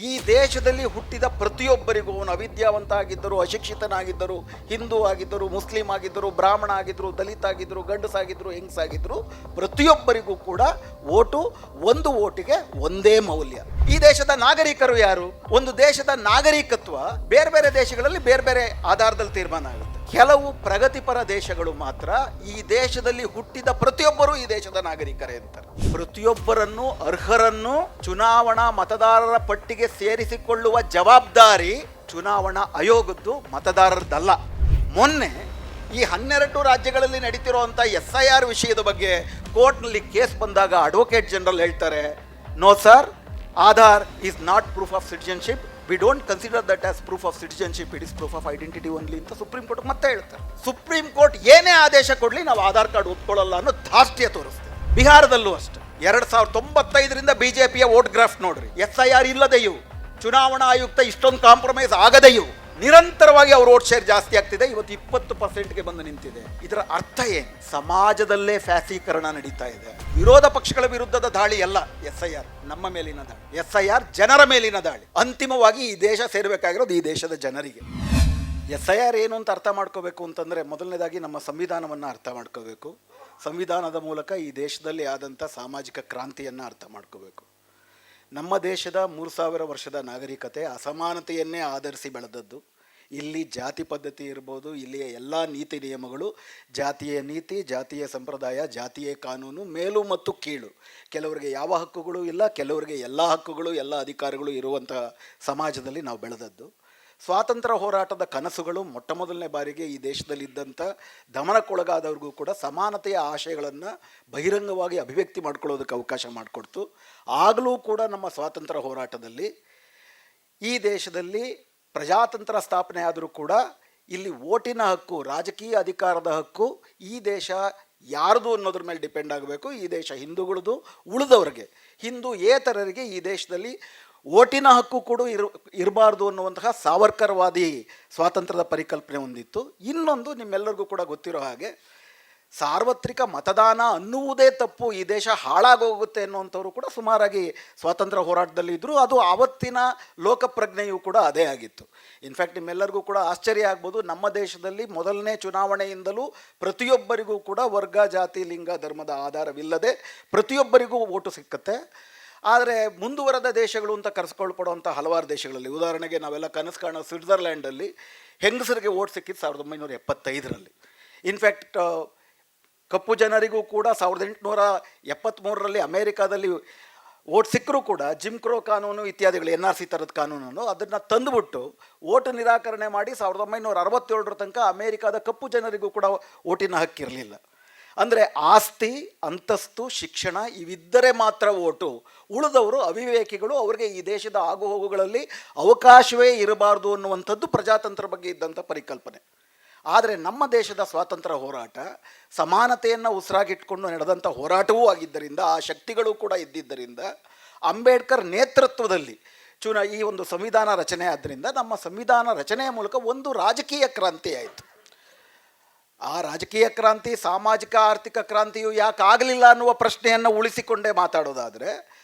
ಈ ದೇಶದಲ್ಲಿ ಹುಟ್ಟಿದ ಪ್ರತಿಯೊಬ್ಬರಿಗೂ ಅವನು ಅವಿದ್ಯಾವಂತ ಆಗಿದ್ದರು, ಅಶಿಕ್ಷಿತನಾಗಿದ್ದರು, ಹಿಂದೂ ಆಗಿದ್ದರು, ಮುಸ್ಲಿಂ ಆಗಿದ್ದರು, ಬ್ರಾಹ್ಮಣ ಆಗಿದ್ದರು, ದಲಿತ ಆಗಿದ್ದರು, ಗಂಡಸಾಗಿದ್ದರು, ಹೆಂಗಸಾಗಿದ್ದರು, ಪ್ರತಿಯೊಬ್ಬರಿಗೂ ಕೂಡ ಒಂದು ಓಟಿಗೆ ಒಂದೇ ಮೌಲ್ಯ. ಈ ದೇಶದ ನಾಗರಿಕರು ಯಾರು? ಒಂದು ದೇಶದ ನಾಗರಿಕತ್ವ ಬೇರೆ ಬೇರೆ ದೇಶಗಳಲ್ಲಿ ಬೇರೆ ಬೇರೆ ಆಧಾರದಲ್ಲಿ ತೀರ್ಮಾನ ಆಗುತ್ತೆ. ಕೆಲವು ಪ್ರಗತಿಪರ ದೇಶಗಳು ಮಾತ್ರ ಈ ದೇಶದಲ್ಲಿ ಹುಟ್ಟಿದ ಪ್ರತಿಯೊಬ್ಬರು ಈ ದೇಶದ ನಾಗರಿಕರೇ ಅಂತಾರೆ. ಪ್ರತಿಯೊಬ್ಬರನ್ನು ಅರ್ಹರನ್ನು ಚುನಾವಣಾ ಮತದಾರರ ಪಟ್ಟಿಗೆ ಸೇರಿಸಿಕೊಳ್ಳುವ ಜವಾಬ್ದಾರಿ ಚುನಾವಣಾ ಆಯೋಗದ್ದು, ಮತದಾರರದ್ದಲ್ಲ. ಮೊನ್ನೆ ಈ 12 ರಾಜ್ಯಗಳಲ್ಲಿ ನಡೀತಿರುವಂಥ SIR ವಿಷಯದ ಬಗ್ಗೆ ಕೋರ್ಟ್ನಲ್ಲಿ ಕೇಸ್ ಬಂದಾಗ ಅಡ್ವೊಕೇಟ್ ಜನರಲ್ ಹೇಳ್ತಾರೆ, no sir, Aadhaar is not proof of citizenship, we don't consider that as proof of citizenship, it is proof of identity only ಅಂತ ಸುಪ್ರೀಂ ಕೋರ್ಟ್ ಮತ್ತೆ ಹೇಳ್ತಾರೆ. ಸುಪ್ರೀಂ ಕೋರ್ಟ್ ಏನೇ ಆದೇಶ ಕೊಡಲಿ ನಾವು ಆಧಾರ್ ಕಾರ್ಡ್ ಒಪ್ಕೊಳ್ಳಲ್ಲ ಅನ್ನೋ ಧಾರ್ಷ್ಟ್ಯ ತೋರಿಸ್ತಾರೆ. ಬಿಹಾರದಲ್ಲೂ ಅಷ್ಟೇ 2095ರಿಂದ ಬಿಜೆಪಿಯ ವೋಟ್ ಗ್ರಾಫ್ ನೋಡ್ರಿ, SIR ಇಲ್ಲದೆಯೂ ಚುನಾವಣಾ ಆಯುಕ್ತ ಇಷ್ಟೊಂದು ಕಾಂಪ್ರಮೈಸ್ ಆಗದೆಯೂ ನಿರಂತರವಾಗಿ ಅವ್ರ ವೋಟ್ ಶೇರ್ ಜಾಸ್ತಿ ಆಗ್ತಿದೆ. ಇವತ್ತು 20%ಗೆ ಬಂದು ನಿಂತಿದೆ. ಇದರ ಅರ್ಥ ಏನು? ಸಮಾಜದಲ್ಲೇ ಫ್ಯಾಸೀಕರಣ ನಡೀತಾ ಇದೆ. ವಿರೋಧ ಪಕ್ಷಗಳ ವಿರುದ್ಧದ ದಾಳಿ ಅಲ್ಲ SIR, ನಮ್ಮ ಮೇಲಿನ ದಾಳಿ. SIR ಜನರ ಮೇಲಿನ ದಾಳಿ. ಅಂತಿಮವಾಗಿ ಈ ದೇಶ ಸೇರಬೇಕಾಗಿರೋದು ಈ ದೇಶದ ಜನರಿಗೆ. SIR ಏನು ಅಂತ ಅರ್ಥ ಮಾಡ್ಕೋಬೇಕು ಅಂತಂದರೆ, ಮೊದಲನೇದಾಗಿ ನಮ್ಮ ಸಂವಿಧಾನವನ್ನು ಅರ್ಥ ಮಾಡ್ಕೋಬೇಕು. ಸಂವಿಧಾನದ ಮೂಲಕ ಈ ದೇಶದಲ್ಲಿ ಆದಂಥ ಸಾಮಾಜಿಕ ಕ್ರಾಂತಿಯನ್ನು ಅರ್ಥ ಮಾಡ್ಕೋಬೇಕು. ನಮ್ಮ ದೇಶದ 3000 ವರ್ಷದ ನಾಗರಿಕತೆ ಅಸಮಾನತೆಯನ್ನೇ ಆಧರಿಸಿ ಬೆಳೆದದ್ದು. ಇಲ್ಲಿ ಜಾತಿ ಪದ್ಧತಿ ಇರ್ಬೋದು, ಇಲ್ಲಿಯ ಎಲ್ಲ ನೀತಿ ನಿಯಮಗಳು ಜಾತಿಯ ನೀತಿ, ಜಾತಿಯ ಸಂಪ್ರದಾಯ, ಜಾತಿಯ ಕಾನೂನು, ಮೇಲು ಮತ್ತು ಕೀಳು. ಕೆಲವರಿಗೆ ಯಾವ ಹಕ್ಕುಗಳು ಇಲ್ಲ, ಕೆಲವರಿಗೆ ಎಲ್ಲ ಹಕ್ಕುಗಳು, ಎಲ್ಲ ಅಧಿಕಾರಗಳು ಇರುವಂಥ ಸಮಾಜದಲ್ಲಿ ನಾವು ಬೆಳೆದದ್ದು. ಸ್ವಾತಂತ್ರ್ಯ ಹೋರಾಟದ ಕನಸುಗಳು ಮೊಟ್ಟ ಮೊದಲನೇ ಬಾರಿಗೆ ಈ ದೇಶದಲ್ಲಿದ್ದಂಥ ದಮನಕ್ಕೊಳಗಾದವ್ರಿಗೂ ಕೂಡ ಸಮಾನತೆಯ ಆಶಯಗಳನ್ನು ಬಹಿರಂಗವಾಗಿ ಅಭಿವ್ಯಕ್ತಿ ಮಾಡ್ಕೊಳ್ಳೋದಕ್ಕೆ ಅವಕಾಶ ಮಾಡಿಕೊಡ್ತು. ಆಗಲೂ ಕೂಡ ನಮ್ಮ ಸ್ವಾತಂತ್ರ್ಯ ಹೋರಾಟದಲ್ಲಿ ಈ ದೇಶದಲ್ಲಿ ಪ್ರಜಾತಂತ್ರ ಸ್ಥಾಪನೆ ಆದರೂ ಕೂಡ ಇಲ್ಲಿ ಓಟಿನ ಹಕ್ಕು, ರಾಜಕೀಯ ಅಧಿಕಾರದ ಹಕ್ಕು ಈ ದೇಶ ಯಾರ್ದು ಅನ್ನೋದ್ರ ಮೇಲೆ ಡಿಪೆಂಡ್ ಆಗಬೇಕು. ಈ ದೇಶ ಹಿಂದೂಗಳದು, ಉಳಿದವರಿಗೆ, ಹಿಂದೂ ಏತರರಿಗೆ ಈ ದೇಶದಲ್ಲಿ ಓಟಿನ ಹಕ್ಕು ಕೂಡ ಇರಬಾರ್ದು ಅನ್ನುವಂತಹ ಸಾವರ್ಕರ್ವಾದಿ ಸ್ವಾತಂತ್ರ್ಯದ ಪರಿಕಲ್ಪನೆ ಹೊಂದಿತ್ತು. ಇನ್ನೊಂದು, ನಿಮ್ಮೆಲ್ಲರಿಗೂ ಕೂಡ ಗೊತ್ತಿರೋ ಹಾಗೆ, ಸಾರ್ವತ್ರಿಕ ಮತದಾನ ಅನ್ನುವುದೇ ತಪ್ಪು, ಈ ದೇಶ ಹಾಳಾಗೋಗುತ್ತೆ ಅನ್ನುವಂಥವ್ರು ಕೂಡ ಸುಮಾರಾಗಿ ಸ್ವಾತಂತ್ರ್ಯ ಹೋರಾಟದಲ್ಲಿ ಇದ್ದರು. ಅದು ಆವತ್ತಿನ ಲೋಕಪ್ರಜ್ಞೆಯೂ ಕೂಡ ಅದೇ ಆಗಿತ್ತು. ಇನ್ಫ್ಯಾಕ್ಟ್ ನಿಮ್ಮೆಲ್ಲರಿಗೂ ಕೂಡ ಆಶ್ಚರ್ಯ ಆಗ್ಬೋದು, ನಮ್ಮ ದೇಶದಲ್ಲಿ ಮೊದಲನೇ ಚುನಾವಣೆಯಿಂದಲೂ ಪ್ರತಿಯೊಬ್ಬರಿಗೂ ಕೂಡ ವರ್ಗ, ಜಾತಿ, ಲಿಂಗ, ಧರ್ಮದ ಆಧಾರವಿಲ್ಲದೆ ಪ್ರತಿಯೊಬ್ಬರಿಗೂ ಓಟು ಸಿಕ್ಕತ್ತೆ. ಆದರೆ ಮುಂದುವರೆದ ದೇಶಗಳು ಅಂತ ಕರೆಸ್ಕೊಳ್ಪಡುವಂಥ ಹಲವಾರು ದೇಶಗಳಲ್ಲಿ, ಉದಾಹರಣೆಗೆ ನಾವೆಲ್ಲ ಕನಸು ಕಾಣೋ ಸ್ವಿಟ್ಜರ್ಲ್ಯಾಂಡಲ್ಲಿ ಹೆಂಗಸರಿಗೆ ಓಟ್ ಸಿಕ್ಕಿದ್ದು 1975ರಲ್ಲಿ. ಇನ್ಫ್ಯಾಕ್ಟ್ ಕಪ್ಪು ಜನರಿಗೂ ಕೂಡ 1873ರಲ್ಲಿ ಅಮೇರಿಕಾದಲ್ಲಿ ಓಟ್ ಸಿಕ್ಕರೂ ಕೂಡ ಜಿಮ್ ಕ್ರೋ ಕಾನೂನು ಇತ್ಯಾದಿಗಳು, NRC ಥರದ ಕಾನೂನನ್ನು ಅದನ್ನು ತಂದುಬಿಟ್ಟು ಓಟು ನಿರಾಕರಣೆ ಮಾಡಿ 1967ರ ತನಕ ಅಮೇರಿಕಾದ ಕಪ್ಪು ಜನರಿಗೂ ಕೂಡ ಓಟಿನ ಹಕ್ಕಿರಲಿಲ್ಲ. ಅಂದರೆ ಆಸ್ತಿ, ಅಂತಸ್ತು, ಶಿಕ್ಷಣ ಇವಿದ್ದರೆ ಮಾತ್ರ ಓಟು, ಉಳಿದವರು ಅವಿವೇಕಿಗಳು, ಅವರಿಗೆ ಈ ದೇಶದ ಆಗುಹೋಗುಗಳಲ್ಲಿ ಅವಕಾಶವೇ ಇರಬಾರ್ದು ಅನ್ನುವಂಥದ್ದು ಪ್ರಜಾತಂತ್ರ ಬಗ್ಗೆ ಇದ್ದಂಥ ಪರಿಕಲ್ಪನೆ. ಆದರೆ ನಮ್ಮ ದೇಶದ ಸ್ವಾತಂತ್ರ್ಯ ಹೋರಾಟ ಸಮಾನತೆಯನ್ನು ಉಸಿರಾಗಿಟ್ಕೊಂಡು ನಡೆದಂಥ ಹೋರಾಟವೂ ಆಗಿದ್ದರಿಂದ, ಆ ಶಕ್ತಿಗಳು ಕೂಡ ಇದ್ದಿದ್ದರಿಂದ, ಅಂಬೇಡ್ಕರ್ ನೇತೃತ್ವದಲ್ಲಿ ಈ ಒಂದು ಸಂವಿಧಾನ ರಚನೆ ಆದ್ದರಿಂದ ನಮ್ಮ ಸಂವಿಧಾನ ರಚನೆಯ ಮೂಲಕ ಒಂದು ರಾಜಕೀಯ ಕ್ರಾಂತಿ ಆಯಿತು. ಆ ರಾಜಕೀಯ ಕ್ರಾಂತಿ, ಸಾಮಾಜಿಕ ಆರ್ಥಿಕ ಕ್ರಾಂತಿಯು ಯಾಕೆ ಆಗಲಿಲ್ಲ ಅನ್ನುವ ಪ್ರಶ್ನೆಯನ್ನು ಉಳಿಸಿಕೊಂಡೇ ಮಾತಾಡೋದಾದರೆ,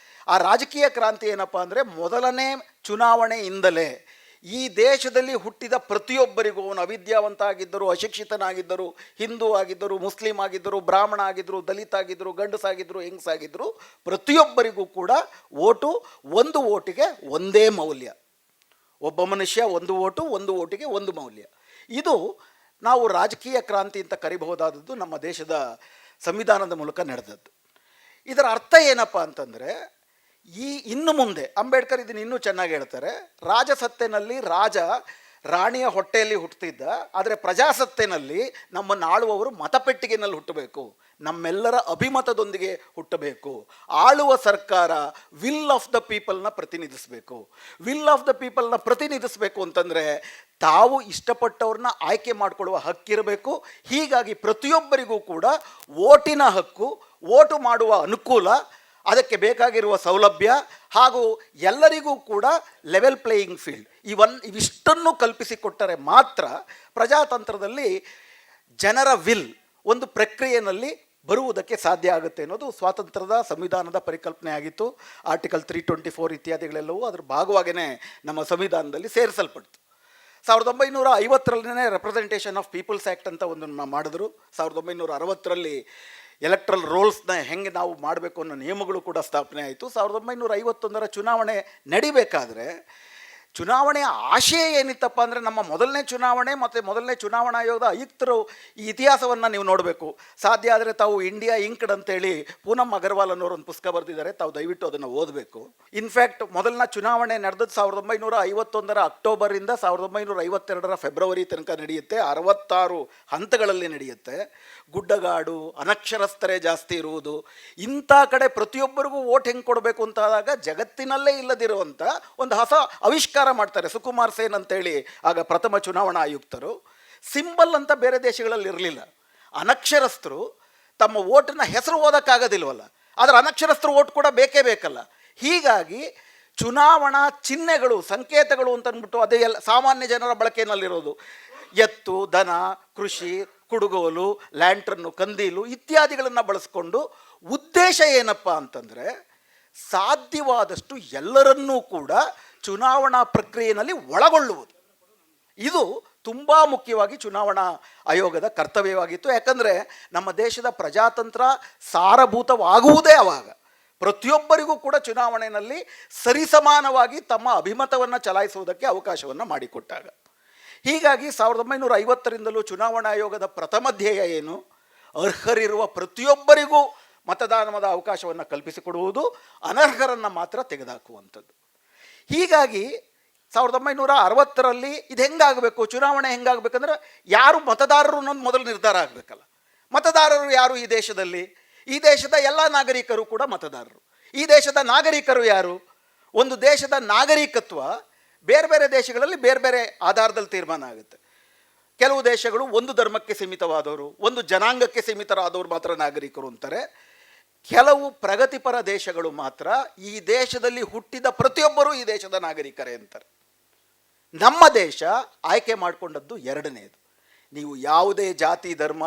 ಆ ರಾಜಕೀಯ ಕ್ರಾಂತಿ ಏನಪ್ಪ ಅಂದರೆ, ಮೊದಲನೇ ಚುನಾವಣೆಯಿಂದಲೇ ಈ ದೇಶದಲ್ಲಿ ಹುಟ್ಟಿದ ಪ್ರತಿಯೊಬ್ಬರಿಗೂ, ಅವನು ಅವಿದ್ಯಾವಂತ ಆಗಿದ್ದರು, ಅಶಿಕ್ಷಿತನಾಗಿದ್ದರು, ಹಿಂದೂ ಆಗಿದ್ದರು, ಮುಸ್ಲಿಂ ಆಗಿದ್ದರು, ಬ್ರಾಹ್ಮಣ ಆಗಿದ್ದರು, ದಲಿತ ಆಗಿದ್ದರು, ಗಂಡಸಾಗಿದ್ದರು, ಹೆಂಗಸಾಗಿದ್ದರು, ಪ್ರತಿಯೊಬ್ಬರಿಗೂ ಕೂಡ ಒಂದು ಓಟಿಗೆ ಒಂದೇ ಮೌಲ್ಯ. ಒಬ್ಬ ಮನುಷ್ಯ ಒಂದು ಓಟಿಗೆ ಒಂದು ಮೌಲ್ಯ. ಇದು ನಾವು ರಾಜಕೀಯ ಕ್ರಾಂತಿ ಅಂತ ಕರಿಬಹುದಾದದ್ದು ನಮ್ಮ ದೇಶದ ಸಂವಿಧಾನದ ಮೂಲಕ ನಡೆದದ್ದು. ಇದರ ಅರ್ಥ ಏನಪ್ಪ ಅಂತಂದರೆ, ಇನ್ನು ಮುಂದೆ ಅಂಬೇಡ್ಕರ್ ಇದನ್ನು ಇನ್ನೂ ಚೆನ್ನಾಗಿ ಹೇಳ್ತಾರೆ, ರಾಜಸತ್ತೆನಲ್ಲಿ ರಾಜ ರಾಣಿಯ ಹೊಟ್ಟೆಯಲ್ಲಿ ಹುಟ್ಟುತ್ತಿದ್ದ, ಆದರೆ ಪ್ರಜಾಸತ್ತೆನಲ್ಲಿ ನಮ್ಮನ್ನು ಆಳುವವರು ಮತಪೆಟ್ಟಿಗೆನಲ್ಲಿ ಹುಟ್ಟಬೇಕು, ನಮ್ಮೆಲ್ಲರ ಅಭಿಮತದೊಂದಿಗೆ ಹುಟ್ಟಬೇಕು. ಆಳುವ ಸರ್ಕಾರ ವಿಲ್ ಆಫ್ ದ ಪೀಪಲ್ನ ಪ್ರತಿನಿಧಿಸಬೇಕು. ವಿಲ್ ಆಫ್ ದ ಪೀಪಲ್ನ ಪ್ರತಿನಿಧಿಸಬೇಕು ಅಂತಂದರೆ ತಾವು ಇಷ್ಟಪಟ್ಟವ್ರನ್ನ ಆಯ್ಕೆ ಮಾಡಿಕೊಳ್ಳುವ ಹಕ್ಕಿರಬೇಕು. ಹೀಗಾಗಿ ಪ್ರತಿಯೊಬ್ಬರಿಗೂ ಕೂಡ ಓಟಿನ ಹಕ್ಕು, ಓಟು ಮಾಡುವ ಅನುಕೂಲ, ಅದಕ್ಕೆ ಬೇಕಾಗಿರುವ ಸೌಲಭ್ಯ ಹಾಗೂ ಎಲ್ಲರಿಗೂ ಕೂಡ ಲೆವೆಲ್ ಪ್ಲೇಯಿಂಗ್ ಫೀಲ್ಡ್, ಇವಿಷ್ಟನ್ನು ಕಲ್ಪಿಸಿಕೊಟ್ಟರೆ ಮಾತ್ರ ಪ್ರಜಾತಂತ್ರದಲ್ಲಿ ಜನರ ವಿಲ್ ಒಂದು ಪ್ರಕ್ರಿಯೆಯಲ್ಲಿ ಬರುವುದಕ್ಕೆ ಸಾಧ್ಯ ಆಗುತ್ತೆ ಅನ್ನೋದು ಸ್ವಾತಂತ್ರ್ಯದ ಸಂವಿಧಾನದ ಪರಿಕಲ್ಪನೆ ಆಗಿತ್ತು. ಆರ್ಟಿಕಲ್ 324 ಇತ್ಯಾದಿಗಳೆಲ್ಲವೂ ಅದರ ಭಾಗವಾಗಿಯೇ ನಮ್ಮ ಸಂವಿಧಾನದಲ್ಲಿ ಸೇರಿಸಲ್ಪಡ್ತು. 1950ರಲ್ಲೇ ರೆಪ್ರೆಸೆಂಟೇಷನ್ ಆಫ್ ಪೀಪಲ್ಸ್ ಆ್ಯಕ್ಟ್ ಅಂತ ಒಂದು ಮಾಡಿದ್ರು. 1960ರಲ್ಲಿ ಎಲೆಕ್ಟ್ರಲ್ ರೋಲ್ಸ್ನ ಹೆಂಗೆ ನಾವು ಮಾಡಬೇಕು ಅನ್ನೋ ನಿಯಮಗಳು ಕೂಡ ಸ್ಥಾಪನೆ ಆಯಿತು. 1951ರ ಚುನಾವಣೆ ನಡಿಬೇಕಾದ್ರೆ ಚುನಾವಣೆಯ ಆಶಯ ಏನಿತ್ತಪ್ಪ ಅಂದರೆ, ನಮ್ಮ ಮೊದಲನೇ ಚುನಾವಣೆ ಮತ್ತು ಮೊದಲನೇ ಚುನಾವಣಾ ಆಯೋಗದ ಆಯುಕ್ತರು ಈ ಇತಿಹಾಸವನ್ನು ನೀವು ನೋಡಬೇಕು. ಸಾಧ್ಯ ಆದರೆ ತಾವು ಇಂಡಿಯಾ ಇಂಕ್ಡ್ ಅಂತೇಳಿ ಪೂನಮ್ ಅಗರ್ವಾಲ್ ಅನ್ನೋರು ಒಂದು ಪುಸ್ತಕ ಬರೆದಿದ್ದಾರೆ, ತಾವು ದಯವಿಟ್ಟು ಅದನ್ನು ಓದಬೇಕು. ಇನ್ಫ್ಯಾಕ್ಟ್ ಮೊದಲನೇ ಚುನಾವಣೆ ನಡೆದದ್ದು 1951ರ ಅಕ್ಟೋಬರಿಂದ 1952ರ ಫೆಬ್ರವರಿ ತನಕ ನಡೆಯುತ್ತೆ. 66 ಹಂತಗಳಲ್ಲಿ ನಡೆಯುತ್ತೆ. ಗುಡ್ಡಗಾಡು, ಅನಕ್ಷರಸ್ಥರೇ ಜಾಸ್ತಿ ಇರುವುದು, ಇಂಥ ಕಡೆ ಪ್ರತಿಯೊಬ್ಬರಿಗೂ ವೋಟ್ ಹೆಂಗೆ ಕೊಡಬೇಕು ಅಂತಾದಾಗ ಜಗತ್ತಿನಲ್ಲೇ ಇಲ್ಲದಿರುವಂಥ ಒಂದು ಹೊಸ ಆವಿಷ್ಕಾರ ಮಾಡ್ತಾರೆ. ಸುಕುಮಾರ್ ಸೇನ್ ಅಂತೇಳಿ ಆಗ ಪ್ರಥಮ ಚುನಾವಣಾ ಆಯುಕ್ತರು. ಸಿಂಬಲ್ ಅಂತ ಬೇರೆ ದೇಶಗಳಲ್ಲಿ ಇರಲಿಲ್ಲ. ಅನಕ್ಷರಸ್ಥರು ತಮ್ಮ ವೋಟನ್ನ ಹೆಸರು ಓದಕ್ಕಾಗೋದಿಲ್ವಲ್ಲ, ಆದರೆ ಅನಕ್ಷರಸ್ಥರು ವೋಟ್ ಕೂಡ ಬೇಕೇ ಬೇಕಲ್ಲ. ಹೀಗಾಗಿ ಚುನಾವಣಾ ಚಿಹ್ನೆಗಳು, ಸಂಕೇತಗಳು ಅಂತ ಅಂದ್ಬಿಟ್ಟು ಅದೇ ಎಲ್ಲ ಸಾಮಾನ್ಯ ಜನರ ಬಳಕೆಯಲ್ಲಿರೋದು. ಎತ್ತು, ದನ, ಕೃಷಿ, ಕುಡುಗೋಲು, ಲ್ಯಾಂಟ್ರನ್ನು, ಕಂದೀಲು ಇತ್ಯಾದಿಗಳನ್ನು ಬಳಸ್ಕೊಂಡು ಉದ್ದೇಶ ಏನಪ್ಪ ಅಂತಂದರೆ, ಸಾಧ್ಯವಾದಷ್ಟು ಎಲ್ಲರನ್ನೂ ಕೂಡ ಚುನಾವಣಾ ಪ್ರಕ್ರಿಯೆಯಲ್ಲಿ ಒಳಗೊಳ್ಳುವುದು. ಇದು ತುಂಬ ಮುಖ್ಯವಾಗಿ ಚುನಾವಣಾ ಆಯೋಗದ ಕರ್ತವ್ಯವಾಗಿತ್ತು. ಯಾಕಂದರೆ ನಮ್ಮ ದೇಶದ ಪ್ರಜಾತಂತ್ರ ಸಾರಭೂತವಾಗುವುದೇ ಆವಾಗ. ಪ್ರತಿಯೊಬ್ಬರಿಗೂ ಕೂಡ ಚುನಾವಣೆಯಲ್ಲಿ ಸರಿಸಮಾನವಾಗಿ ತಮ್ಮ ಅಭಿಮತವನ್ನು ಚಲಾಯಿಸುವುದಕ್ಕೆ ಅವಕಾಶವನ್ನು ಮಾಡಿಕೊಟ್ಟಾಗ. ಹೀಗಾಗಿ 1950ರಿಂದಲೂ ಚುನಾವಣಾ ಆಯೋಗದ ಪ್ರಥಮ ಧ್ಯೇಯ ಏನು? ಅರ್ಹರಿರುವ ಪ್ರತಿಯೊಬ್ಬರಿಗೂ ಮತದಾನದ ಅವಕಾಶವನ್ನು ಕಲ್ಪಿಸಿಕೊಡುವುದು, ಅನರ್ಹರನ್ನು ಮಾತ್ರ ತೆಗೆದುಹಾಕುವಂಥದ್ದು. ಹೀಗಾಗಿ 1960ರಲ್ಲಿ ಇದು ಹೆಂಗಾಗಬೇಕು, ಚುನಾವಣೆ ಹೆಂಗಾಗಬೇಕಂದ್ರೆ ಯಾರು ಮತದಾರರು ಅನ್ನೋದು ಮೊದಲು ನಿರ್ಧಾರ ಆಗಬೇಕಲ್ಲ. ಮತದಾರರು ಯಾರು ಈ ದೇಶದಲ್ಲಿ? ಈ ದೇಶದ ಎಲ್ಲ ನಾಗರಿಕರು ಕೂಡ ಮತದಾರರು. ಈ ದೇಶದ ನಾಗರಿಕರು ಯಾರು? ಒಂದು ದೇಶದ ನಾಗರಿಕತ್ವ ಬೇರೆ ಬೇರೆ ದೇಶಗಳಲ್ಲಿ ಬೇರೆ ಬೇರೆ ಆಧಾರದಲ್ಲಿ ತೀರ್ಮಾನ ಆಗುತ್ತೆ. ಕೆಲವು ದೇಶಗಳು ಒಂದು ಧರ್ಮಕ್ಕೆ ಸೀಮಿತವಾದವರು, ಒಂದು ಜನಾಂಗಕ್ಕೆ ಸೀಮಿತರಾದವರು ಮಾತ್ರ ನಾಗರಿಕರು ಅಂತಾರೆ. ಕೆಲವು ಪ್ರಗತಿಪರ ದೇಶಗಳು ಮಾತ್ರ ಈ ದೇಶದಲ್ಲಿ ಹುಟ್ಟಿದ ಪ್ರತಿಯೊಬ್ಬರೂ ಈ ದೇಶದ ನಾಗರಿಕರೇ ಅಂತಾರೆ. ನಮ್ಮ ದೇಶ ಆಯ್ಕೆ ಮಾಡಿಕೊಂಡದ್ದು ಎರಡನೇದು. ನೀವು ಯಾವುದೇ ಜಾತಿ, ಧರ್ಮ,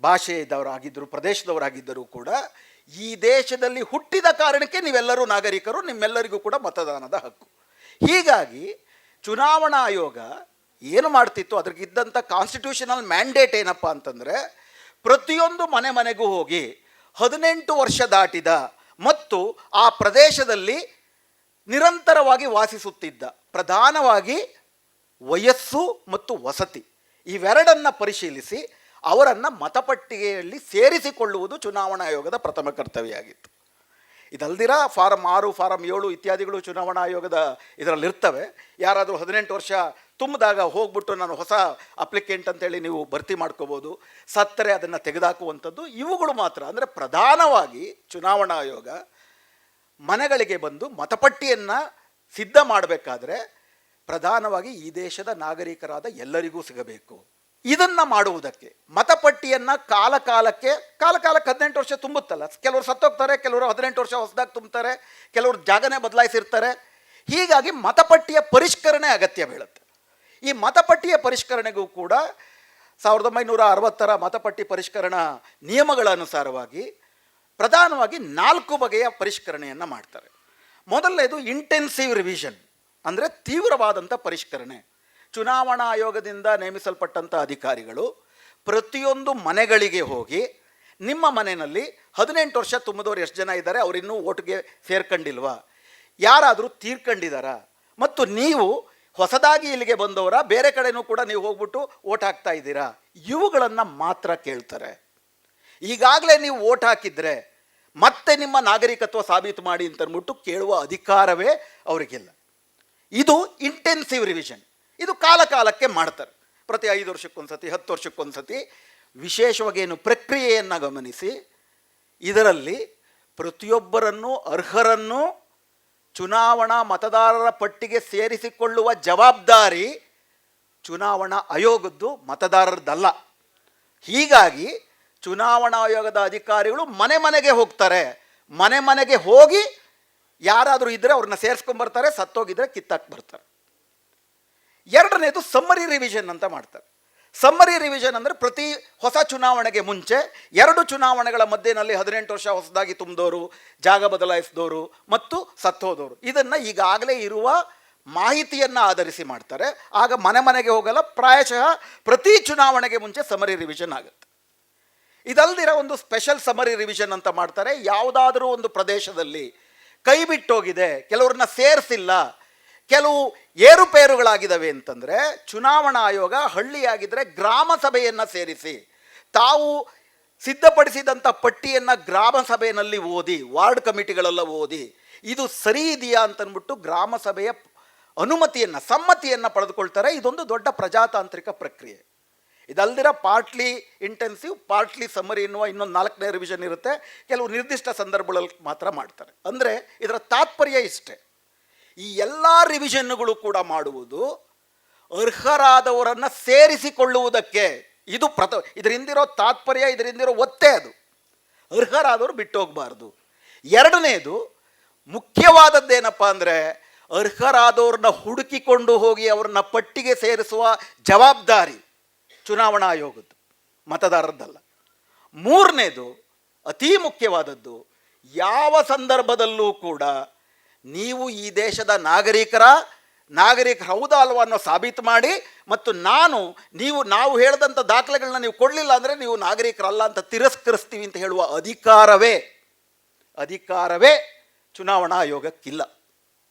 ಭಾಷೆಯದವರಾಗಿದ್ದರೂ, ಪ್ರದೇಶದವರಾಗಿದ್ದರೂ ಕೂಡ ಈ ದೇಶದಲ್ಲಿ ಹುಟ್ಟಿದ ಕಾರಣಕ್ಕೆ ನೀವೆಲ್ಲರೂ ನಾಗರಿಕರು, ನಿಮ್ಮೆಲ್ಲರಿಗೂ ಕೂಡ ಮತದಾನದ ಹಕ್ಕು. ಹೀಗಾಗಿ ಚುನಾವಣಾ ಆಯೋಗ ಏನು ಮಾಡ್ತಿತ್ತು, ಅದ್ರಿಗಿದ್ದಂಥ ಕಾನ್ಸ್ಟಿಟ್ಯೂಷನಲ್ ಮ್ಯಾಂಡೇಟ್ ಏನಪ್ಪ ಅಂತಂದರೆ, ಪ್ರತಿಯೊಂದು ಮನೆ ಮನೆಗೂ ಹೋಗಿ 18 ವರ್ಷ ದಾಟಿದ ಮತ್ತು ಆ ಪ್ರದೇಶದಲ್ಲಿ ನಿರಂತರವಾಗಿ ವಾಸಿಸುತ್ತಿದ್ದ, ಪ್ರಧಾನವಾಗಿ ವಯಸ್ಸು ಮತ್ತು ವಸತಿ ಇವೆರಡನ್ನು ಪರಿಶೀಲಿಸಿ ಅವರನ್ನು ಮತಪಟ್ಟಿಗೆಯಲ್ಲಿ ಸೇರಿಸಿಕೊಳ್ಳುವುದು ಚುನಾವಣಾ ಆಯೋಗದ ಪ್ರಥಮ ಕರ್ತವ್ಯ ಆಗಿತ್ತು. ಇದಲ್ದಿರ ಫಾರಂ 6, ಫಾರಂ 7 ಇತ್ಯಾದಿಗಳು ಚುನಾವಣಾ ಆಯೋಗದ ಇದರಲ್ಲಿರ್ತವೆ. ಯಾರಾದರೂ 18 ವರ್ಷ ತುಂಬಿದಾಗ ಹೋಗ್ಬಿಟ್ಟು ನಾನು ಹೊಸ ಅಪ್ಲಿಕೆಂಟ್ ಅಂತೇಳಿ ನೀವು ಭರ್ತಿ ಮಾಡ್ಕೋಬೋದು. ಸತ್ತರೆ ಅದನ್ನು ತೆಗೆದುಹಾಕುವಂಥದ್ದು ಇವುಗಳು ಮಾತ್ರ. ಅಂದರೆ ಪ್ರಧಾನವಾಗಿ ಚುನಾವಣಾ ಆಯೋಗ ಮನೆಗಳಿಗೆ ಬಂದು ಮತಪಟ್ಟಿಯನ್ನು ಸಿದ್ಧ ಮಾಡಬೇಕಾದ್ರೆ ಪ್ರಧಾನವಾಗಿ ಈ ದೇಶದ ನಾಗರಿಕರಾದ ಎಲ್ಲರಿಗೂ ಸಿಗಬೇಕು. ಇದನ್ನು ಮಾಡುವುದಕ್ಕೆ ಮತಪಟ್ಟಿಯನ್ನು ಕಾಲಕಾಲಕ್ಕೆ 18 ವರ್ಷ ತುಂಬುತ್ತಲ್ಲ, ಕೆಲವರು ಸತ್ತೋಗ್ತಾರೆ, ಕೆಲವರು 18 ವರ್ಷ ಹೊಸದಾಗಿ ತುಂಬ್ತಾರೆ, ಕೆಲವರು ಜಾಗನೇ ಬದಲಾಯಿಸಿರ್ತಾರೆ. ಹೀಗಾಗಿ ಮತಪಟ್ಟಿಯ ಪರಿಷ್ಕರಣೆ ಅಗತ್ಯ ಬೀಳುತ್ತೆ. ಈ ಮತಪಟ್ಟಿಯ ಪರಿಷ್ಕರಣೆಗೂ ಕೂಡ 1960ರ ಮತಪಟ್ಟಿ ಪರಿಷ್ಕರಣಾ ನಿಯಮಗಳ ಅನುಸಾರವಾಗಿ ಪ್ರಧಾನವಾಗಿ 4 ಬಗೆಯ ಪರಿಷ್ಕರಣೆಯನ್ನು ಮಾಡ್ತಾರೆ. ಮೊದಲನೇದು ಇಂಟೆನ್ಸಿವ್ ರಿವಿಷನ್, ಅಂದರೆ ತೀವ್ರವಾದಂಥ ಪರಿಷ್ಕರಣೆ. ಚುನಾವಣಾ ಆಯೋಗದಿಂದ ನೇಮಿಸಲ್ಪಟ್ಟಂಥ ಅಧಿಕಾರಿಗಳು ಪ್ರತಿಯೊಂದು ಮನೆಗಳಿಗೆ ಹೋಗಿ, ನಿಮ್ಮ ಮನೆಯಲ್ಲಿ 18 ವರ್ಷ ತುಂಬಿದವರು ಎಷ್ಟು ಜನ ಇದ್ದಾರೆ, ಅವರಿನ್ನೂ ಓಟ್ಗೆ ಸೇರ್ಕೊಂಡಿಲ್ವಾ, ಯಾರಾದರೂ ತೀರ್ಕೊಂಡಿದ್ದಾರಾ, ಮತ್ತು ನೀವು ಹೊಸದಾಗಿ ಇಲ್ಲಿಗೆ ಬಂದವರ, ಬೇರೆ ಕಡೆನೂ ಕೂಡ ನೀವು ಹೋಗ್ಬಿಟ್ಟು ಓಟ್ ಹಾಕ್ತಾ ಇದ್ದೀರಾ, ಇವುಗಳನ್ನು ಮಾತ್ರ ಕೇಳ್ತಾರೆ. ಈಗಾಗಲೇ ನೀವು ಓಟ್ ಹಾಕಿದರೆ ಮತ್ತೆ ನಿಮ್ಮ ನಾಗರಿಕತ್ವ ಸಾಬೀತು ಮಾಡಿ ಅಂತಂದ್ಬಿಟ್ಟು ಕೇಳುವ ಅಧಿಕಾರವೇ ಅವರಿಗಿಲ್ಲ. ಇದು ಇಂಟೆನ್ಸಿವ್ ರಿವಿಷನ್. ಇದು ಕಾಲಕಾಲಕ್ಕೆ ಮಾಡ್ತಾರೆ, ಪ್ರತಿ 5 ವರ್ಷಕ್ಕೊಂದ್ಸತಿ, 10 ವರ್ಷಕ್ಕೊಂದ್ಸತಿ. ವಿಶೇಷವಾಗಿ ಏನು ಪ್ರಕ್ರಿಯೆಯನ್ನು ಗಮನಿಸಿ, ಇದರಲ್ಲಿ ಪ್ರತಿಯೊಬ್ಬರನ್ನು ಅರ್ಹರನ್ನು ಚುನಾವಣಾ ಮತದಾರರ ಪಟ್ಟಿಗೆ ಸೇರಿಸಿಕೊಳ್ಳುವ ಜವಾಬ್ದಾರಿ ಚುನಾವಣಾ ಆಯೋಗದ್ದು, ಮತದಾರರದ್ದಲ್ಲ. ಹೀಗಾಗಿ ಚುನಾವಣಾ ಆಯೋಗದ ಅಧಿಕಾರಿಗಳು ಮನೆ ಮನೆಗೆ ಹೋಗ್ತಾರೆ. ಮನೆ ಮನೆಗೆ ಹೋಗಿ ಯಾರಾದರೂ ಇದ್ದರೆ ಅವ್ರನ್ನ ಸೇರಿಸ್ಕೊಂಡ್ಬರ್ತಾರೆ, ಸತ್ತೋಗಿದ್ರೆ ಕಿತ್ತಾಕಿ ಬರ್ತಾರೆ. ಎರಡನೇದು ಸಮ್ಮರಿ ರಿವಿಷನ್ ಅಂತ ಮಾಡ್ತಾರೆ. ಸಮ್ಮರಿ ರಿವಿಷನ್ ಅಂದರೆ ಪ್ರತಿ ಹೊಸ ಚುನಾವಣೆಗೆ ಮುಂಚೆ 2 ಚುನಾವಣೆಗಳ ಮಧ್ಯೆನಲ್ಲಿ 18 ವರ್ಷ ಹೊಸದಾಗಿ ತುಂಬಿದವರು, ಜಾಗ ಬದಲಾಯಿಸಿದವರು ಮತ್ತು ಸತ್ತೋದವರು, ಇದನ್ನು ಈಗಾಗಲೇ ಇರುವ ಮಾಹಿತಿಯನ್ನು ಆಧರಿಸಿ ಮಾಡ್ತಾರೆ. ಆಗ ಮನೆ ಮನೆಗೆ ಹೋಗಲ್ಲ, ಪ್ರಾಯಶಃ ಪ್ರತಿ ಚುನಾವಣೆಗೆ ಮುಂಚೆ ಸಮರಿ ರಿವಿಷನ್ ಆಗುತ್ತೆ. ಇದಲ್ದಿರ ಒಂದು ಸ್ಪೆಷಲ್ ಸಮರಿ ರಿವಿಷನ್ ಅಂತ ಮಾಡ್ತಾರೆ. ಯಾವುದಾದರೂ ಒಂದು ಪ್ರದೇಶದಲ್ಲಿ ಕೈ ಬಿಟ್ಟೋಗಿದೆ, ಕೆಲವ್ರನ್ನ ಸೇರಿಸಿಲ್ಲ, ಕೆಲವು ಏರುಪೇರುಗಳಾಗಿದ್ದಾವೆ ಅಂತಂದರೆ ಚುನಾವಣಾ ಆಯೋಗ ಹಳ್ಳಿಯಾಗಿದ್ದರೆ ಗ್ರಾಮ ಸಭೆಯನ್ನು ಸೇರಿಸಿ ತಾವು ಸಿದ್ಧಪಡಿಸಿದಂಥ ಪಟ್ಟಿಯನ್ನು ಗ್ರಾಮ ಸಭೆಯಲ್ಲಿ ಓದಿ, ವಾರ್ಡ್ ಕಮಿಟಿಗಳೆಲ್ಲ ಓದಿ ಇದು ಸರಿ ಇದೆಯಾ ಅಂತಂದ್ಬಿಟ್ಟು ಗ್ರಾಮ ಸಭೆಯ ಅನುಮತಿಯನ್ನು, ಸಮ್ಮತಿಯನ್ನು ಪಡೆದುಕೊಳ್ತಾರೆ. ಇದೊಂದು ದೊಡ್ಡ ಪ್ರಜಾತಾಂತ್ರಿಕ ಪ್ರಕ್ರಿಯೆ. ಇದಲ್ದಿರ ಪಾರ್ಟ್ಲಿ ಇಂಟೆನ್ಸಿವ್, ಪಾರ್ಟ್ಲಿ ಸಮ್ಮರಿ ಎನ್ನುವ ಇನ್ನೊಂದು 4ನೇ ರಿವಿಷನ್ ಇರುತ್ತೆ. ಕೆಲವು ನಿರ್ದಿಷ್ಟ ಸಂದರ್ಭಗಳಲ್ಲಿ ಮಾತ್ರ ಮಾಡ್ತಾರೆ. ಅಂದರೆ ಇದರ ತಾತ್ಪರ್ಯ ಇಷ್ಟೇ, ಈ ಎಲ್ಲ ರಿವಿಷನ್ಗಳು ಕೂಡ ಮಾಡುವುದು ಅರ್ಹರಾದವರನ್ನು ಸೇರಿಸಿಕೊಳ್ಳುವುದಕ್ಕೆ. ಇದು ಇದರಿಂದಿರೋ ತಾತ್ಪರ್ಯ, ಇದರಿಂದಿರೋ ಒತ್ತೆ ಅದು. ಅರ್ಹರಾದವರು ಬಿಟ್ಟು ಹೋಗಬಾರ್ದು. ಎರಡನೇದು ಮುಖ್ಯವಾದದ್ದೇನಪ್ಪ ಅಂದರೆ ಅರ್ಹರಾದವ್ರನ್ನ ಹುಡುಕಿಕೊಂಡು ಹೋಗಿ ಅವ್ರನ್ನ ಪಟ್ಟಿಗೆ ಸೇರಿಸುವ ಜವಾಬ್ದಾರಿ ಚುನಾವಣಾ ಆಯೋಗದ್ದು, ಮತದಾರರದ್ದಲ್ಲ. ಮೂರನೇದು ಅತೀ ಮುಖ್ಯವಾದದ್ದು, ಯಾವ ಸಂದರ್ಭದಲ್ಲೂ ಕೂಡ ನೀವು ಈ ದೇಶದ ನಾಗರಿಕರು ಹೌದಾ ಅಲ್ವಾ ಅನ್ನೋ ಸಾಬೀತು ಮಾಡಿ, ಮತ್ತು ನಾವು ಹೇಳಿದಂಥ ದಾಖಲೆಗಳನ್ನ ನೀವು ಕೊಡಲಿಲ್ಲ ಅಂದರೆ ನೀವು ನಾಗರಿಕರಲ್ಲ ಅಂತ ತಿರಸ್ಕರಿಸ್ತೀವಿ ಅಂತ ಹೇಳುವ ಅಧಿಕಾರವೇ ಚುನಾವಣಾ ಆಯೋಗಕ್ಕಿಲ್ಲ.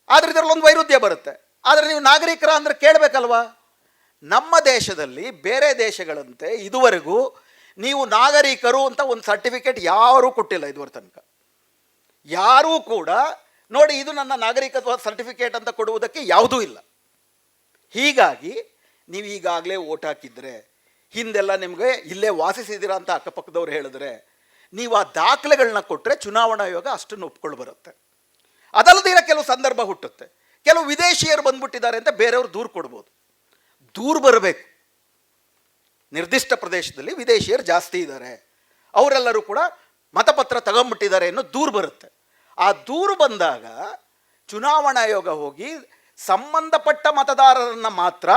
ಆದರೆ ಇದರಲ್ಲೊಂದು ವೈರುಧ್ಯ ಬರುತ್ತೆ. ಆದರೆ ನೀವು ನಾಗರಿಕರ ಅಂದರೆ ಕೇಳಬೇಕಲ್ವಾ? ನಮ್ಮ ದೇಶದಲ್ಲಿ ಬೇರೆ ದೇಶಗಳಂತೆ ಇದುವರೆಗೂ ನೀವು ನಾಗರಿಕರು ಅಂತ ಒಂದು ಸರ್ಟಿಫಿಕೇಟ್ ಯಾರೂ ಕೊಟ್ಟಿಲ್ಲ. ಇದುವರೆ ತನಕ ಯಾರೂ ಕೂಡ ನೋಡಿ ಇದು ನನ್ನ ನಾಗರಿಕತ್ವ ಸರ್ಟಿಫಿಕೇಟ್ ಅಂತ ಕೊಡುವುದಕ್ಕೆ ಯಾವುದೂ ಇಲ್ಲ. ಹೀಗಾಗಿ ನೀವು ಈಗಾಗಲೇ ಓಟ್ ಹಾಕಿದರೆ, ಹಿಂದೆಲ್ಲ ನಿಮಗೆ ಇಲ್ಲೇ ವಾಸಿಸಿದ್ದೀರಾ ಅಂತ ಅಕ್ಕಪಕ್ಕದವ್ರು ಹೇಳಿದ್ರೆ, ನೀವು ಆ ದಾಖಲೆಗಳನ್ನ ಕೊಟ್ಟರೆ ಚುನಾವಣಾ ಆಯೋಗ ಅಷ್ಟನ್ನು ಒಪ್ಕೊಂಡು ಬರುತ್ತೆ. ಅದಲ್ಲದಿರ ಕೆಲವು ಸಂದರ್ಭ ಹುಟ್ಟುತ್ತೆ, ಕೆಲವು ವಿದೇಶಿಯರು ಬಂದ್ಬಿಟ್ಟಿದ್ದಾರೆ ಅಂತ ಬೇರೆಯವರು ದೂರು ಕೊಡ್ಬೋದು. ದೂರು ಬರಬೇಕು. ನಿರ್ದಿಷ್ಟ ಪ್ರದೇಶದಲ್ಲಿ ವಿದೇಶಿಯರು ಜಾಸ್ತಿ ಇದ್ದಾರೆ, ಅವರೆಲ್ಲರೂ ಕೂಡ ಮತಪತ್ರ ತಗೊಂಡ್ಬಿಟ್ಟಿದ್ದಾರೆ ಅನ್ನೋ ದೂರು ಬರುತ್ತೆ. ಆ ದೂರು ಬಂದಾಗ ಚುನಾವಣಾ ಆಯೋಗ ಹೋಗಿ ಸಂಬಂಧಪಟ್ಟ ಮತದಾರರನ್ನು ಮಾತ್ರ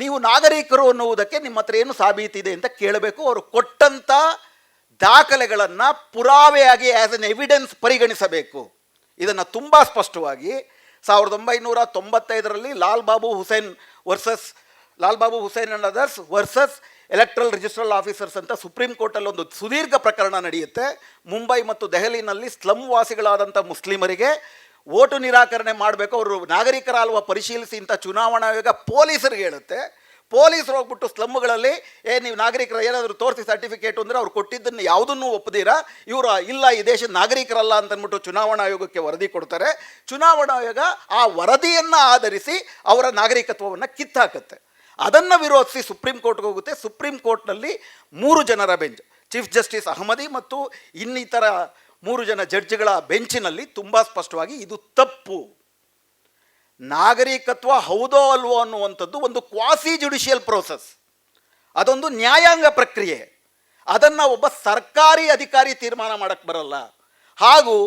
ನೀವು ನಾಗರಿಕರು ಅನ್ನುವುದಕ್ಕೆ ನಿಮ್ಮ ಹತ್ರ ಏನು ಸಾಬೀತಿದೆ ಅಂತ ಕೇಳಬೇಕು. ಅವರು ಕೊಟ್ಟಂಥ ದಾಖಲೆಗಳನ್ನು ಪುರಾವೆಯಾಗಿ ಆ್ಯಸ್ ಎನ್ ಎವಿಡೆನ್ಸ್ ಪರಿಗಣಿಸಬೇಕು. ಇದನ್ನು ತುಂಬ ಸ್ಪಷ್ಟವಾಗಿ 1995ರಲ್ಲಿ Lal Babu Hussain and others versus electoral registration officers ಅಂತ ಸುಪ್ರೀಂ ಕೋರ್ಟಲ್ಲಿ ಒಂದು ಸುದೀರ್ಘ ಪ್ರಕರಣ ನಡೆಯುತ್ತೆ. ಮುಂಬೈ ಮತ್ತು ದೆಹಲಿನಲ್ಲಿ ಸ್ಲಮ್ ವಾಸಿಗಳಾದಂಥ ಮುಸ್ಲಿಮರಿಗೆ ಓಟು ನಿರಾಕರಣೆ ಮಾಡಬೇಕು, ಅವರು ನಾಗರಿಕರ ಅಲ್ವಾ ಪರಿಶೀಲಿಸಿ ಅಂತ ಚುನಾವಣಾ ಆಯೋಗ ಪೊಲೀಸರಿಗೆ ಹೇಳುತ್ತೆ. ಪೊಲೀಸರು ಹೋಗ್ಬಿಟ್ಟು ಸ್ಲಮ್ಗಳಲ್ಲಿ ನೀವು ನಾಗರಿಕರ ಏನಾದರೂ ತೋರಿಸಿ ಸರ್ಟಿಫಿಕೇಟು ಅಂದರೆ ಅವ್ರು ಕೊಟ್ಟಿದ್ದನ್ನು ಯಾವುದನ್ನು ಒಪ್ಪದಿರ ಇವರು ಇಲ್ಲ ಈ ದೇಶದ ನಾಗರಿಕರಲ್ಲ ಅಂತಂದ್ಬಿಟ್ಟು ಚುನಾವಣಾ ಆಯೋಗಕ್ಕೆ ವರದಿ ಕೊಡ್ತಾರೆ. ಚುನಾವಣಾ ಆಯೋಗ ಆ ವರದಿಯನ್ನು ಆಧರಿಸಿ ಅವರ ನಾಗರಿಕತ್ವವನ್ನು ಕಿತ್ತಾಕುತ್ತೆ. ಅದನ್ನು ವಿರೋಧಿಸಿ ಸುಪ್ರೀಂ ಕೋರ್ಟ್ಗೆ ಹೋಗುತ್ತೆ. ಸುಪ್ರೀಂ ಕೋರ್ಟ್ನಲ್ಲಿ 3 ಜನರ ಬೆಂಚ್, ಚೀಫ್ ಜಸ್ಟಿಸ್ ಅಹಮದಿ ಮತ್ತು ಇನ್ನಿತರ 3 ಜನ ಜಡ್ಜ್ಗಳ ಬೆಂಚಿನಲ್ಲಿ ತುಂಬ ಸ್ಪಷ್ಟವಾಗಿ ಇದು ತಪ್ಪು, ನಾಗರಿಕತ್ವ ಹೌದೋ ಅಲ್ವೋ ಅನ್ನುವಂಥದ್ದು ಒಂದು ಕ್ವಾಸಿ ಜುಡಿಷಿಯಲ್ ಪ್ರೋಸೆಸ್, ಅದೊಂದು ನ್ಯಾಯಾಂಗ ಪ್ರಕ್ರಿಯೆ, ಅದನ್ನು ಒಬ್ಬ ಸರ್ಕಾರಿ ಅಧಿಕಾರಿ ತೀರ್ಮಾನ ಮಾಡಕ್ಕೆ ಬರಲ್ಲ. ಹಾಗೂ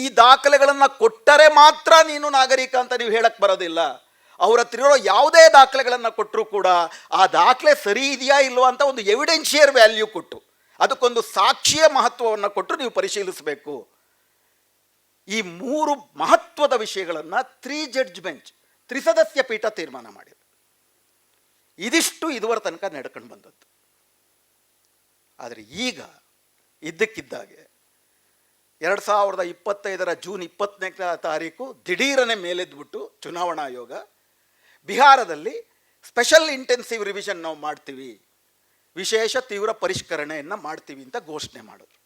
ಈ ದಾಖಲೆಗಳನ್ನು ಕೊಟ್ಟರೆ ಮಾತ್ರ ನೀನು ನಾಗರಿಕ ಅಂತ ನೀವು ಹೇಳಕ್ಕೆ ಬರೋದಿಲ್ಲ. ಅವ್ರ ಹತ್ರ ಇರೋ ಯಾವುದೇ ದಾಖಲೆಗಳನ್ನು ಕೊಟ್ಟರೂ ಕೂಡ ಆ ದಾಖಲೆ ಸರಿ ಇದೆಯಾ ಇಲ್ವಾ ಅಂತ ಒಂದು ಎವಿಡೆನ್ಷಿಯರ್ ವ್ಯಾಲ್ಯೂ ಕೊಟ್ಟು, ಅದಕ್ಕೊಂದು ಸಾಕ್ಷಿಯ ಮಹತ್ವವನ್ನು ಕೊಟ್ಟು ನೀವು ಪರಿಶೀಲಿಸಬೇಕು. ಈ 3 ಮಹತ್ವದ ವಿಷಯಗಳನ್ನು 3 ಜಡ್ಜ್ ಬೆಂಚ್, 3 ಸದಸ್ಯ ಪೀಠ ತೀರ್ಮಾನ ಮಾಡಿದೆ. ಇದಿಷ್ಟು ಇದುವರೆ ತನಕ ನಡ್ಕೊಂಡು ಬಂದದ್ದು. ಆದರೆ ಈಗ ಇದ್ದಕ್ಕಿದ್ದಾಗೆ 2025 ಜೂನ್ 24ನೇ ತಾರೀಕು ದಿಢೀರನೆ ಮೇಲೆದ್ಬಿಟ್ಟು ಚುನಾವಣಾ ಆಯೋಗ ಬಿಹಾರದಲ್ಲಿ ಸ್ಪೆಷಲ್ ಇಂಟೆನ್ಸಿವ್ ರಿವಿಷನ್ ನಾವು ಮಾಡ್ತೀವಿ, ವಿಶೇಷ ತೀವ್ರ ಪರಿಷ್ಕರಣೆಯನ್ನು ಮಾಡ್ತೀವಿ ಅಂತ ಘೋಷಣೆ ಮಾಡಿದ್ರು.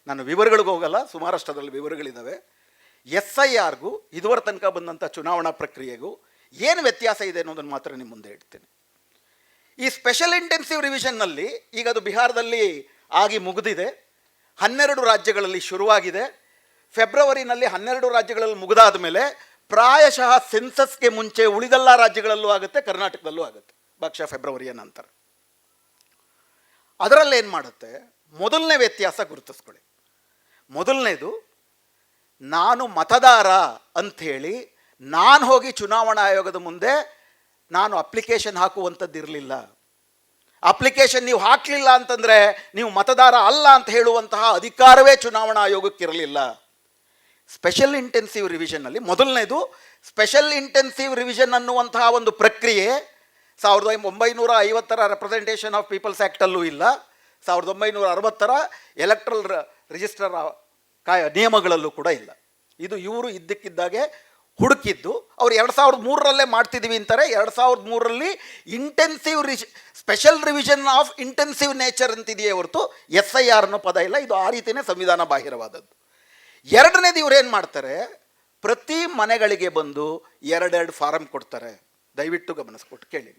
ನಾನು ವಿವರಗಳಿಗೆ ಹೋಗಲ್ಲ, ಸುಮಾರಷ್ಟು ಅದರಲ್ಲಿ ವಿವರಗಳಿದ್ದಾವೆ. SIRಗೂ ಇದುವರೆ ತನಕ ಬಂದಂಥ ಚುನಾವಣಾ ಪ್ರಕ್ರಿಯೆಗೂ ಏನು ವ್ಯತ್ಯಾಸ ಇದೆ ಅನ್ನೋದನ್ನು ಮಾತ್ರ ನಿಮ್ಮ ಮುಂದೆ ಇಡ್ತೇನೆ. ಈ ಸ್ಪೆಷಲ್ ಇಂಟೆನ್ಸಿವ್ ರಿವಿಷನ್ನಲ್ಲಿ ಈಗ ಅದು ಬಿಹಾರದಲ್ಲಿ ಆಗಿ ಮುಗಿದಿದೆ, 12 ರಾಜ್ಯಗಳಲ್ಲಿ ಶುರುವಾಗಿದೆ. ಫೆಬ್ರವರಿನಲ್ಲಿ 12 ರಾಜ್ಯಗಳಲ್ಲಿ ಮುಗಿದಾದ ಮೇಲೆ ಪ್ರಾಯಶಃ ಸೆನ್ಸಸ್ಗೆ ಮುಂಚೆ ಉಳಿದೆಲ್ಲ ರಾಜ್ಯಗಳಲ್ಲೂ ಆಗುತ್ತೆ, ಕರ್ನಾಟಕದಲ್ಲೂ ಆಗುತ್ತೆ ಬಹುಶಃ ಫೆಬ್ರವರಿಯ ನಂತರ. ಅದರಲ್ಲಿ ಏನು ಮಾಡುತ್ತೆ, ಮೊದಲನೇ ವ್ಯತ್ಯಾಸ ಗುರುತಿಸ್ಕೊಳ್ಳಿ. ಮೊದಲನೇದು, ನಾನು ಮತದಾರ ಅಂಥೇಳಿ ನಾನು ಹೋಗಿ ಚುನಾವಣಾ ಆಯೋಗದ ಮುಂದೆ ನಾನು ಅಪ್ಲಿಕೇಶನ್ ಹಾಕುವಂಥದ್ದಿರಲಿಲ್ಲ. ಅಪ್ಲಿಕೇಶನ್ ನೀವು ಹಾಕಲಿಲ್ಲ ಅಂತಂದರೆ ನೀವು ಮತದಾರ ಅಲ್ಲ ಅಂತ ಹೇಳುವಂತಹ ಅಧಿಕಾರವೇ ಚುನಾವಣಾ ಆಯೋಗಕ್ಕಿರಲಿಲ್ಲ. ಸ್ಪೆಷಲ್ ಇಂಟೆನ್ಸಿವ್ ರಿವಿಷನ್ನಲ್ಲಿ ಮೊದಲನೇದು ಸ್ಪೆಷಲ್ ಇಂಟೆನ್ಸಿವ್ ರಿವಿಷನ್ ಅನ್ನುವಂತಹ ಒಂದು ಪ್ರಕ್ರಿಯೆ 1950 ರೆಪ್ರೆಸೆಂಟೇಷನ್ ಆಫ್ ಪೀಪಲ್ಸ್ ಆ್ಯಕ್ಟಲ್ಲೂ ಇಲ್ಲ, 1960 ಎಲೆಕ್ಟ್ರಲ್ ರಿಜಿಸ್ಟರ್ ನಿಯಮಗಳಲ್ಲೂ ಕೂಡ ಇಲ್ಲ. ಇದು ಇವರು ಇದ್ದಕ್ಕಿದ್ದಾಗೆ ಹುಡುಕಿದ್ದು. ಅವ್ರು 2003ರಲ್ಲೇ ಮಾಡ್ತಿದ್ದೀವಿ ಅಂತಾರೆ. 2003ರಲ್ಲಿ intensive special revision of intensive nature ಅಂತಿದೆಯೇ ಹೊರತು SIR ಅನ್ನೋ ಪದ ಇಲ್ಲ. ಇದು ಆ ರೀತಿಯೇ ಸಂವಿಧಾನ ಬಾಹಿರವಾದದ್ದು. ಎರಡನೇದು ಇವ್ರು ಏನು ಮಾಡ್ತಾರೆ, ಪ್ರತಿ ಮನೆಗಳಿಗೆ ಬಂದು 2 ಫಾರಮ್ ಕೊಡ್ತಾರೆ. ದಯವಿಟ್ಟು ಗಮನಿಸ್ಕೊಟ್ಟು ಕೇಳಿ.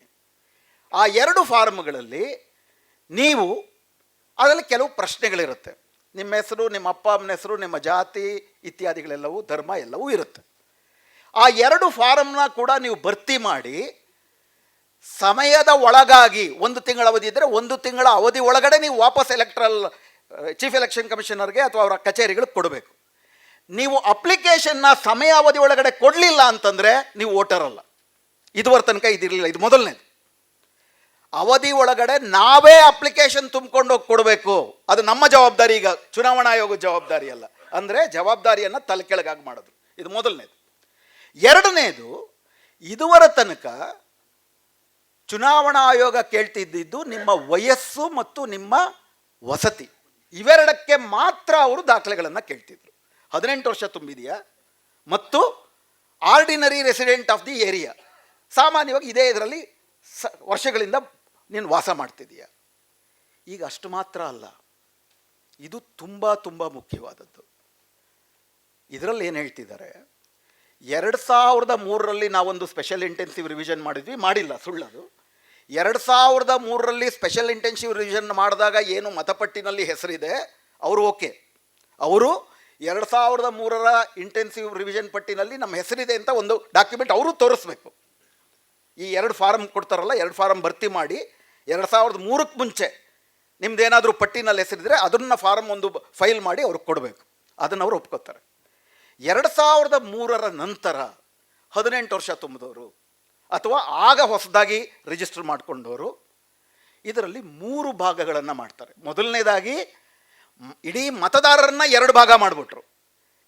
ಆ 2 ಫಾರ್ಮ್ಗಳಲ್ಲಿ ನೀವು ಅದರಲ್ಲಿ ಕೆಲವು ಪ್ರಶ್ನೆಗಳಿರುತ್ತೆ. ನಿಮ್ಮ ಹೆಸರು, ನಿಮ್ಮ ಅಪ್ಪ ಅಮ್ಮನ ಹೆಸರು, ನಿಮ್ಮ ಜಾತಿ ಇತ್ಯಾದಿಗಳೆಲ್ಲವೂ, ಧರ್ಮ ಎಲ್ಲವೂ ಇರುತ್ತೆ. ಆ 2 ಫಾರಮ್ನ ಕೂಡ ನೀವು ಭರ್ತಿ ಮಾಡಿ ಸಮಯದ ಒಳಗಾಗಿ 1 ತಿಂಗಳ ಅವಧಿ ಇದ್ದರೆ 1 ತಿಂಗಳ ಅವಧಿ ಒಳಗಡೆ ನೀವು ವಾಪಸ್ ಚೀಫ್ ಎಲೆಕ್ಷನ್ ಕಮಿಷನರ್ಗೆ ಅಥವಾ ಅವರ ಕಚೇರಿಗಳಿಗೆ ಕೊಡಬೇಕು. ನೀವು ಅಪ್ಲಿಕೇಶನ್ನ ಸಮಯ ಅವಧಿ ಒಳಗಡೆ ಕೊಡಲಿಲ್ಲ ಅಂತಂದರೆ ನೀವು ವೋಟರ್ ಅಲ್ಲ. ಇದುವರೆ ತನಕ ಇದಿರಲಿಲ್ಲ. ಇದು ಮೊದಲನೇದು. ಅವಧಿ ಒಳಗಡೆ ನಾವೇ ಅಪ್ಲಿಕೇಶನ್ ತುಂಬಿಕೊಂಡು ಹೋಗಿ ಕೊಡಬೇಕು. ಅದು ನಮ್ಮ ಜವಾಬ್ದಾರಿ. ಈಗ ಚುನಾವಣಾ ಆಯೋಗದ ಜವಾಬ್ದಾರಿ ಅಲ್ಲ. ಅಂದರೆ ಜವಾಬ್ದಾರಿಯನ್ನು ತಲೆ ಕೆಳಗಾಗಿ ಮಾಡೋದು. ಇದು ಮೊದಲನೇದು. ಎರಡನೇದು, ಇದುವರೆ ತನಕ ಚುನಾವಣಾ ಆಯೋಗ ಕೇಳ್ತಿದ್ದಿದ್ದು ನಿಮ್ಮ ವಯಸ್ಸು ಮತ್ತು ನಿಮ್ಮ ವಸತಿ, ಇವೆರಡಕ್ಕೆ ಮಾತ್ರ ಅವರು ದಾಖಲೆಗಳನ್ನು ಕೇಳ್ತಿದ್ರು. 18 ವರ್ಷ ತುಂಬಿದೆಯಾ ಮತ್ತು ordinary resident of the area, ಸಾಮಾನ್ಯವಾಗಿ ಇದೇ ಇದರಲ್ಲಿ ವರ್ಷಗಳಿಂದ ನೀನು ವಾಸ ಮಾಡ್ತಿದ್ದೀಯಾ. ಈಗ ಅಷ್ಟು ಮಾತ್ರ ಅಲ್ಲ, ಇದು ತುಂಬ ತುಂಬ ಮುಖ್ಯವಾದದ್ದು. ಇದರಲ್ಲಿ ಏನು ಹೇಳ್ತಿದ್ದಾರೆ, 2003ರಲ್ಲಿ ನಾವೊಂದು ಸ್ಪೆಷಲ್ ಇಂಟೆನ್ಸಿವ್ ರಿವಿಷನ್ ಮಾಡಿದ್ವಿ, ಮಾಡಿಲ್ಲ, ಸುಳ್ಳದು. 2003ರಲ್ಲಿ ಸ್ಪೆಷಲ್ ಇಂಟೆನ್ಸಿವ್ ರಿವಿಷನ್ ಮಾಡಿದಾಗ ಏನು ಮತಪಟ್ಟಿನಲ್ಲಿ ಹೆಸರಿದೆ ಅವರು ಓಕೆ, ಅವರು 2003ರ ಇಂಟೆನ್ಸಿವ್ ರಿವಿಷನ್ ಪಟ್ಟಿನಲ್ಲಿ ನಮ್ಮ ಹೆಸರಿದೆ ಅಂತ ಒಂದು ಡಾಕ್ಯುಮೆಂಟ್ ಅವರು ತೋರಿಸ್ಬೇಕು. ಈ 2 ಫಾರಮ್ ಕೊಡ್ತಾರಲ್ಲ, 2 ಫಾರಮ್ ಭರ್ತಿ ಮಾಡಿ 2003ಕ್ಕೆ ಮುಂಚೆ ನಿಮ್ದೇನಾದರೂ ಪಟ್ಟಿನಲ್ಲಿ ಹೆಸರಿದ್ರೆ ಅದನ್ನು ಫಾರಮ್ ಒಂದು ಫೈಲ್ ಮಾಡಿ ಅವ್ರಿಗೆ ಕೊಡಬೇಕು. ಅದನ್ನು ಅವರು ಒಪ್ಕೋತಾರೆ. 2003ರ ನಂತರ 18 ವರ್ಷ ತುಂಬಿದವರು ಅಥವಾ ಆಗ ಹೊಸದಾಗಿ ರಿಜಿಸ್ಟರ್ ಮಾಡಿಕೊಂಡವರು ಇದರಲ್ಲಿ 3 ಭಾಗಗಳನ್ನು ಮಾಡ್ತಾರೆ. ಮೊದಲನೇದಾಗಿ ಇಡೀ ಮತದಾರರನ್ನು 2 ಭಾಗ ಮಾಡಿಬಿಟ್ರು.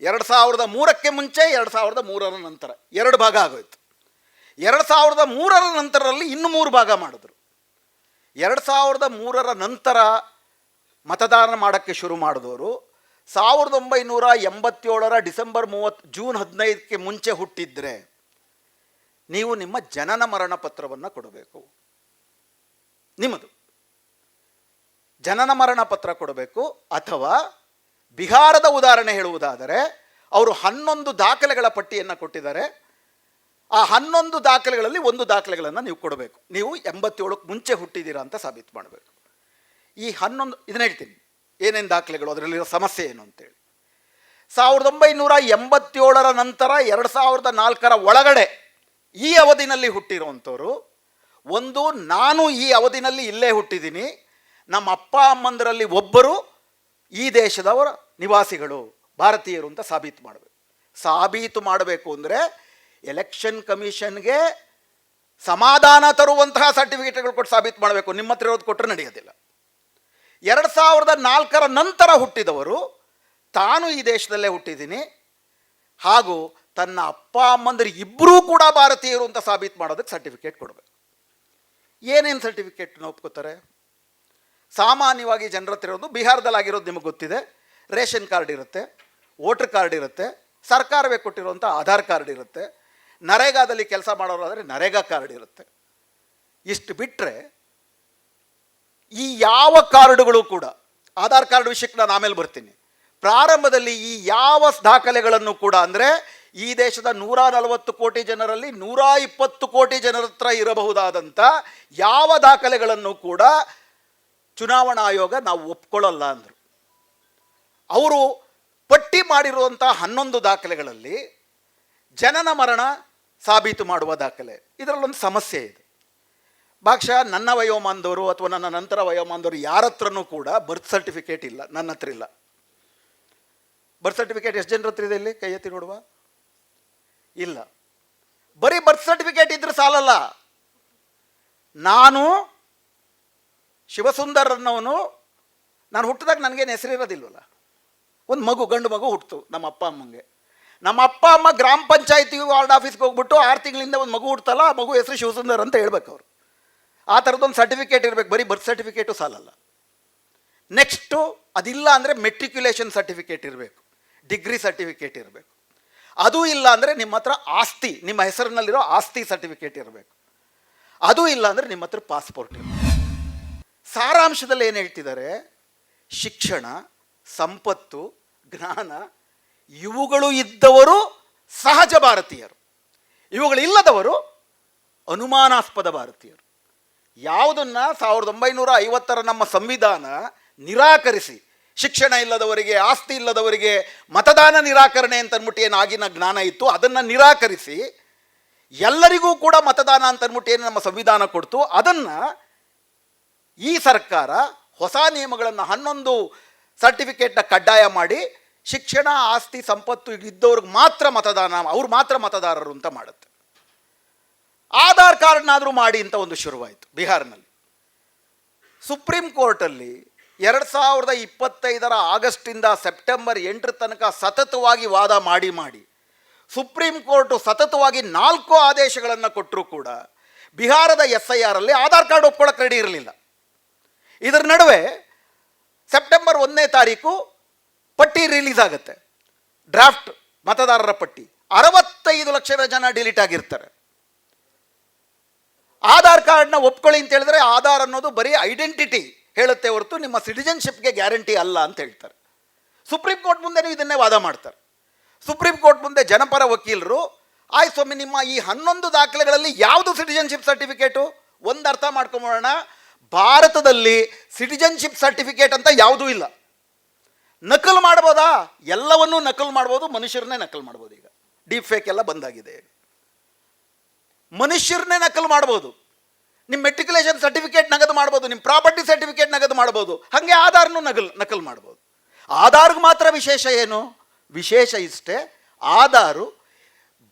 2003ಕ್ಕೆ ಮುಂಚೆ, 2003ರ ನಂತರ 2 ಭಾಗ ಆಗೋಯ್ತು. 2003ರ ನಂತರದಲ್ಲಿ ಇನ್ನೂ 3 ಭಾಗ ಮಾಡಿದ್ರು. 2003ರ ನಂತರ ಮತದಾನ ಮಾಡೋಕ್ಕೆ ಶುರು ಮಾಡಿದವರು 1987ರ ಡಿಸೆಂಬರ್ ಜೂನ್ 15ಕ್ಕೆ ಮುಂಚೆ ಹುಟ್ಟಿದ್ರೆ ನೀವು ನಿಮ್ಮ ಜನನ ಮರಣ ಪತ್ರವನ್ನು ಕೊಡಬೇಕು. ನಿಮ್ಮದು ಜನನ ಮರಣ ಪತ್ರ ಕೊಡಬೇಕು. ಅಥವಾ ಬಿಹಾರದ ಉದಾಹರಣೆ ಹೇಳುವುದಾದರೆ ಅವರು 11 ದಾಖಲೆಗಳ ಪಟ್ಟಿಯನ್ನು ಕೊಟ್ಟಿದ್ದಾರೆ. ಆ 11 ದಾಖಲೆಗಳಲ್ಲಿ 1 ದಾಖಲೆಗಳನ್ನು ನೀವು ಕೊಡಬೇಕು. ನೀವು 87ಕ್ಕೆ ಮುಂಚೆ ಹುಟ್ಟಿದ್ದೀರಾ ಅಂತ ಸಾಬೀತು ಮಾಡಬೇಕು. ಈ 11 ಇದನ್ನ ಹೇಳ್ತೀನಿ ಏನೇನು ದಾಖಲೆಗಳು, ಅದರಲ್ಲಿರೋ ಸಮಸ್ಯೆ ಏನು ಅಂತೇಳಿ. 1987ರ ನಂತರ 2004ರ ಒಳಗಡೆ ಈ ಅವಧಿನಲ್ಲಿ ಹುಟ್ಟಿರುವಂಥವ್ರು, ಒಂದು, ನಾನು ಈ ಅವಧಿನಲ್ಲಿ ಇಲ್ಲೇ ಹುಟ್ಟಿದ್ದೀನಿ, ನಮ್ಮ ಅಪ್ಪ ಅಮ್ಮಂದರಲ್ಲಿ ಒಬ್ಬರು ಈ ದೇಶದವರ ನಿವಾಸಿಗಳು, ಭಾರತೀಯರು ಅಂತ ಸಾಬೀತು ಮಾಡಬೇಕು. ಸಾಬೀತು ಮಾಡಬೇಕು ಅಂದರೆ ಎಲೆಕ್ಷನ್ ಕಮಿಷನ್ಗೆ ಸಮಾಧಾನ ತರುವಂತಹ ಸರ್ಟಿಫಿಕೇಟ್ಗಳು ಕೊಟ್ಟು ಸಾಬೀತು ಮಾಡಬೇಕು. ನಿಮ್ಮ ಹತ್ರ ಇರೋದು ಕೊಟ್ಟರೆ ನಡೆಯೋದಿಲ್ಲ. 2004ರ ನಂತರ ಹುಟ್ಟಿದವರು ತಾನು ಈ ದೇಶದಲ್ಲೇ ಹುಟ್ಟಿದ್ದೀನಿ ಹಾಗೂ ತನ್ನ ಅಪ್ಪ ಅಮ್ಮಂದರು ಇಬ್ಬರೂ ಕೂಡ ಭಾರತೀಯರು ಅಂತ ಸಾಬೀತು ಮಾಡೋದಕ್ಕೆ ಸರ್ಟಿಫಿಕೇಟ್ ಕೊಡಬೇಕು. ಏನೇನು ಸರ್ಟಿಫಿಕೇಟ್ನ ಒಪ್ಕೋತಾರೆ? ಸಾಮಾನ್ಯವಾಗಿ ಜನರ ಹತ್ರ ಇರೋದು, ಬಿಹಾರದಲ್ಲಾಗಿರೋದು ನಿಮಗೆ ಗೊತ್ತಿದೆ, ರೇಷನ್ ಕಾರ್ಡ್ ಇರುತ್ತೆ, ವೋಟರ್ ಕಾರ್ಡ್ ಇರುತ್ತೆ, ಸರ್ಕಾರವೇ ಕೊಟ್ಟಿರುವಂಥ ಆಧಾರ್ ಕಾರ್ಡ್ ಇರುತ್ತೆ, ನರೇಗಾದಲ್ಲಿ ಕೆಲಸ ಮಾಡೋರಾದರೆ ನರೇಗಾ ಕಾರ್ಡ್ ಇರುತ್ತೆ. ಇಷ್ಟು ಬಿಟ್ಟರೆ ಈ ಯಾವ ಕಾರ್ಡುಗಳು ಕೂಡ, ಆಧಾರ್ ಕಾರ್ಡ್ ವಿಷಯಕ್ಕೆ ನಾನು ಆಮೇಲೆ ಬರ್ತೀನಿ, ಪ್ರಾರಂಭದಲ್ಲಿ ಈ ಯಾವ ದಾಖಲೆಗಳನ್ನು ಕೂಡ, ಅಂದರೆ ಈ ದೇಶದ 140 ಕೋಟಿ ಜನರಲ್ಲಿ 120 ಕೋಟಿ ಜನರ ಹತ್ರ ಇರಬಹುದಾದಂಥ ಯಾವ ದಾಖಲೆಗಳನ್ನು ಕೂಡ ಚುನಾವಣಾ ಆಯೋಗ ನಾವು ಒಪ್ಕೊಳ್ಳಲ್ಲ ಅಂದರು. ಅವರು ಪಟ್ಟಿ ಮಾಡಿರುವಂಥ 11 ದಾಖಲೆಗಳಲ್ಲಿ ಜನನ ಮರಣ ಸಾಬೀತು ಮಾಡುವ ದಾಖಲೆ, ಇದರಲ್ಲೊಂದು ಸಮಸ್ಯೆ ಇದೆ. ಬಹುಶಃ ನನ್ನ ವಯೋಮಾನದವರು ಅಥವಾ ನನ್ನ ನಂತರ ವಯೋಮಾನದವರು ಯಾರ ಹತ್ರನೂ ಕೂಡ ಬರ್ತ್ ಸರ್ಟಿಫಿಕೇಟ್ ಇಲ್ಲ. ನನ್ನ ಹತ್ರ ಇಲ್ಲ. ಬರ್ತ್ ಸರ್ಟಿಫಿಕೇಟ್ ಎಷ್ಟು ಜನರ ಹತ್ರ ಇದೆ ಇಲ್ಲಿ? ಕೈ ಎತ್ತಿ ನೋಡುವ. ಇಲ್ಲ. ಬರೀ ಬರ್ತ್ ಸರ್ಟಿಫಿಕೇಟ್ ಇದ್ರೆ ಸಾಲಲ್ಲ. ನಾನು ಶಿವಸುಂದರ್ ಅನ್ನೋನು, ನಾನು ಹುಟ್ಟಿದಾಗ ನನಗೇನು ಹೆಸರಿರೋದಿಲ್ವಲ್ಲ, ಒಂದು ಮಗು, ಗಂಡು ಮಗು ಹುಟ್ಟಿತು ನಮ್ಮ ಅಪ್ಪ ಅಮ್ಮಂಗೆ. ನಮ್ಮ ಅಪ್ಪ ಅಮ್ಮ ಗ್ರಾಮ ಪಂಚಾಯತಿ ವಾರ್ಡ್ ಆಫೀಸ್ಗೆ ಹೋಗ್ಬಿಟ್ಟು 6 ತಿಂಗಳಿಂದ ಒಂದು ಮಗು ಹುಡ್ತಲ್ಲ, ಆ ಮಗು ಹೆಸರು ಶಿವಸುಂದರ್ ಅಂತ ಹೇಳ್ಬೇಕು ಅವರು. ಆ ಥರದ್ದೊಂದು ಸರ್ಟಿಫಿಕೇಟ್ ಇರಬೇಕು, ಬರೀ ಬರ್ತ್ ಸರ್ಟಿಫಿಕೇಟು ಸಾಲಲ್ಲ. ನೆಕ್ಸ್ಟು ಅದಿಲ್ಲ ಅಂದರೆ ಮೆಟ್ರಿಕ್ಯುಲೇಷನ್ ಸರ್ಟಿಫಿಕೇಟ್ ಇರಬೇಕು, ಡಿಗ್ರಿ ಸರ್ಟಿಫಿಕೇಟ್ ಇರಬೇಕು. ಅದೂ ಇಲ್ಲ ಅಂದರೆ ನಿಮ್ಮ ಹತ್ರ ಆಸ್ತಿ, ನಿಮ್ಮ ಹೆಸರಿನಲ್ಲಿರೋ ಆಸ್ತಿ ಸರ್ಟಿಫಿಕೇಟ್ ಇರಬೇಕು. ಅದೂ ಇಲ್ಲ ಅಂದರೆ ನಿಮ್ಮ ಹತ್ರ ಪಾಸ್ಪೋರ್ಟ್ ಇರಬೇಕು. ಸಾರಾಂಶದಲ್ಲಿ ಏನು ಹೇಳ್ತಿದ್ದಾರೆ, ಶಿಕ್ಷಣ, ಸಂಪತ್ತು, ಜ್ಞಾನ ಇವುಗಳು ಇದ್ದವರು ಸಹಜ ಭಾರತೀಯರು, ಇವುಗಳಿಲ್ಲದವರು ಅನುಮಾನಾಸ್ಪದ ಭಾರತೀಯರು. ಯಾವುದನ್ನು 1950 ನಮ್ಮ ಸಂವಿಧಾನ ನಿರಾಕರಿಸಿ, ಶಿಕ್ಷಣ ಇಲ್ಲದವರಿಗೆ, ಆಸ್ತಿ ಇಲ್ಲದವರಿಗೆ ಮತದಾನ ನಿರಾಕರಣೆ ಅಂತನ್ಬಿಟ್ಟು ಏನು ಆಗಿನ ಜ್ಞಾನ ಇತ್ತು, ಅದನ್ನು ನಿರಾಕರಿಸಿ ಎಲ್ಲರಿಗೂ ಕೂಡ ಮತದಾನ ಅಂತನ್ಬಿಟ್ಟು ಏನು ನಮ್ಮ ಸಂವಿಧಾನ ಕೊಡ್ತು, ಅದನ್ನು ಈ ಸರ್ಕಾರ ಹೊಸ ನಿಯಮಗಳನ್ನು 11 ಸರ್ಟಿಫಿಕೇಟ್ನ ಕಡ್ಡಾಯ ಮಾಡಿ ಶಿಕ್ಷಣ, ಆಸ್ತಿ, ಸಂಪತ್ತು ಇದ್ದವ್ರಿಗೆ ಮಾತ್ರ ಮತದಾನ, ಅವ್ರು ಮಾತ್ರ ಮತದಾರರು ಅಂತ ಮಾಡುತ್ತೆ. ಆಧಾರ್ ಕಾರ್ಡ್ನಾದರೂ ಮಾಡಿ ಅಂತ ಒಂದು ಶುರುವಾಯಿತು ಬಿಹಾರ್ನಲ್ಲಿ. ಸುಪ್ರೀಂ ಕೋರ್ಟಲ್ಲಿ 2025 ಆಗಸ್ಟಿಂದ ಸೆಪ್ಟೆಂಬರ್ 8 ತನಕ ಸತತವಾಗಿ ವಾದ ಮಾಡಿ ಸುಪ್ರೀಂ ಕೋರ್ಟು ಸತತವಾಗಿ 4 ಆದೇಶಗಳನ್ನು ಕೊಟ್ಟರೂ ಕೂಡ ಬಿಹಾರದ SIR ಅಲ್ಲಿ ಆಧಾರ್ ಕಾರ್ಡ್ ಒಪ್ಕೊಳ್ಳೋಕೆ ರೆಡಿ ಇರಲಿಲ್ಲ. ಇದರ ನಡುವೆ ಸೆಪ್ಟೆಂಬರ್ 1ನೇ ತಾರೀಕು ಪಟ್ಟಿ ರಿಲೀಸ್ ಆಗುತ್ತೆ, ಡ್ರಾಫ್ಟ್ ಮತದಾರರ ಪಟ್ಟಿ. 65 ಲಕ್ಷ ಜನ ಡಿಲೀಟ್ ಆಗಿರ್ತಾರೆ. ಆಧಾರ್ ಕಾರ್ಡ್ನ ಒಪ್ಕೊಳ್ಳಿ ಅಂತ ಹೇಳಿದ್ರೆ ಆಧಾರ್ ಅನ್ನೋದು ಬರೀ ಐಡೆಂಟಿಟಿ ಹೇಳುತ್ತೆ ಹೊರತು ನಿಮ್ಮ ಸಿಟಿಜನ್ಶಿಪ್ಗೆ ಗ್ಯಾರಂಟಿ ಅಲ್ಲ ಅಂತ ಹೇಳ್ತಾರೆ. ಸುಪ್ರೀಂ ಕೋರ್ಟ್ ಮುಂದೆನೂ ಇದನ್ನೇ ವಾದ ಮಾಡ್ತಾರೆ. ಸುಪ್ರೀಂ ಕೋರ್ಟ್ ಮುಂದೆ ಜನಪರ ವಕೀಲರು, ಆಯ್ತು ಸ್ವಾಮಿ, ನಿಮ್ಮ ಈ 11 ದಾಖಲೆಗಳಲ್ಲಿ ಯಾವುದು ಸಿಟಿಜನ್ಶಿಪ್ ಸರ್ಟಿಫಿಕೇಟು? ಒಂದು ಅರ್ಥ ಮಾಡ್ಕೊಂಬೋಣ, ಭಾರತದಲ್ಲಿ ಸಿಟಿಜನ್ಶಿಪ್ ಸರ್ಟಿಫಿಕೇಟ್ ಅಂತ ಯಾವುದೂ ಇಲ್ಲ. ನಕಲು ಮಾಡ್ಬೋದಾ? ಎಲ್ಲವನ್ನೂ ನಕಲು ಮಾಡ್ಬೋದು, ಮನುಷ್ಯರನ್ನೇ ನಕಲು ಮಾಡ್ಬೋದು. ಈಗ ಡೀಪ್ ಫೇಕ್ ಎಲ್ಲ ಬಂದಾಗಿದೆ, ಮನುಷ್ಯರನ್ನೇ ನಕಲು ಮಾಡ್ಬೋದು. ನಿಮ್ಮ ಮೆಟ್ರಿಕ್ಯುಲೇಷನ್ ಸರ್ಟಿಫಿಕೇಟ್ ನಗದು ಮಾಡ್ಬೋದು, ನಿಮ್ಮ ಪ್ರಾಪರ್ಟಿ ಸರ್ಟಿಫಿಕೇಟ್ ನಗದು ಮಾಡ್ಬೋದು, ಹಾಗೆ ಆಧಾರ್ನು ನಕಲು ಮಾಡ್ಬೋದು. ಆಧಾರ್ಗೆ ಮಾತ್ರ ವಿಶೇಷ ಏನು? ವಿಶೇಷ ಇಷ್ಟೇ, ಆಧಾರು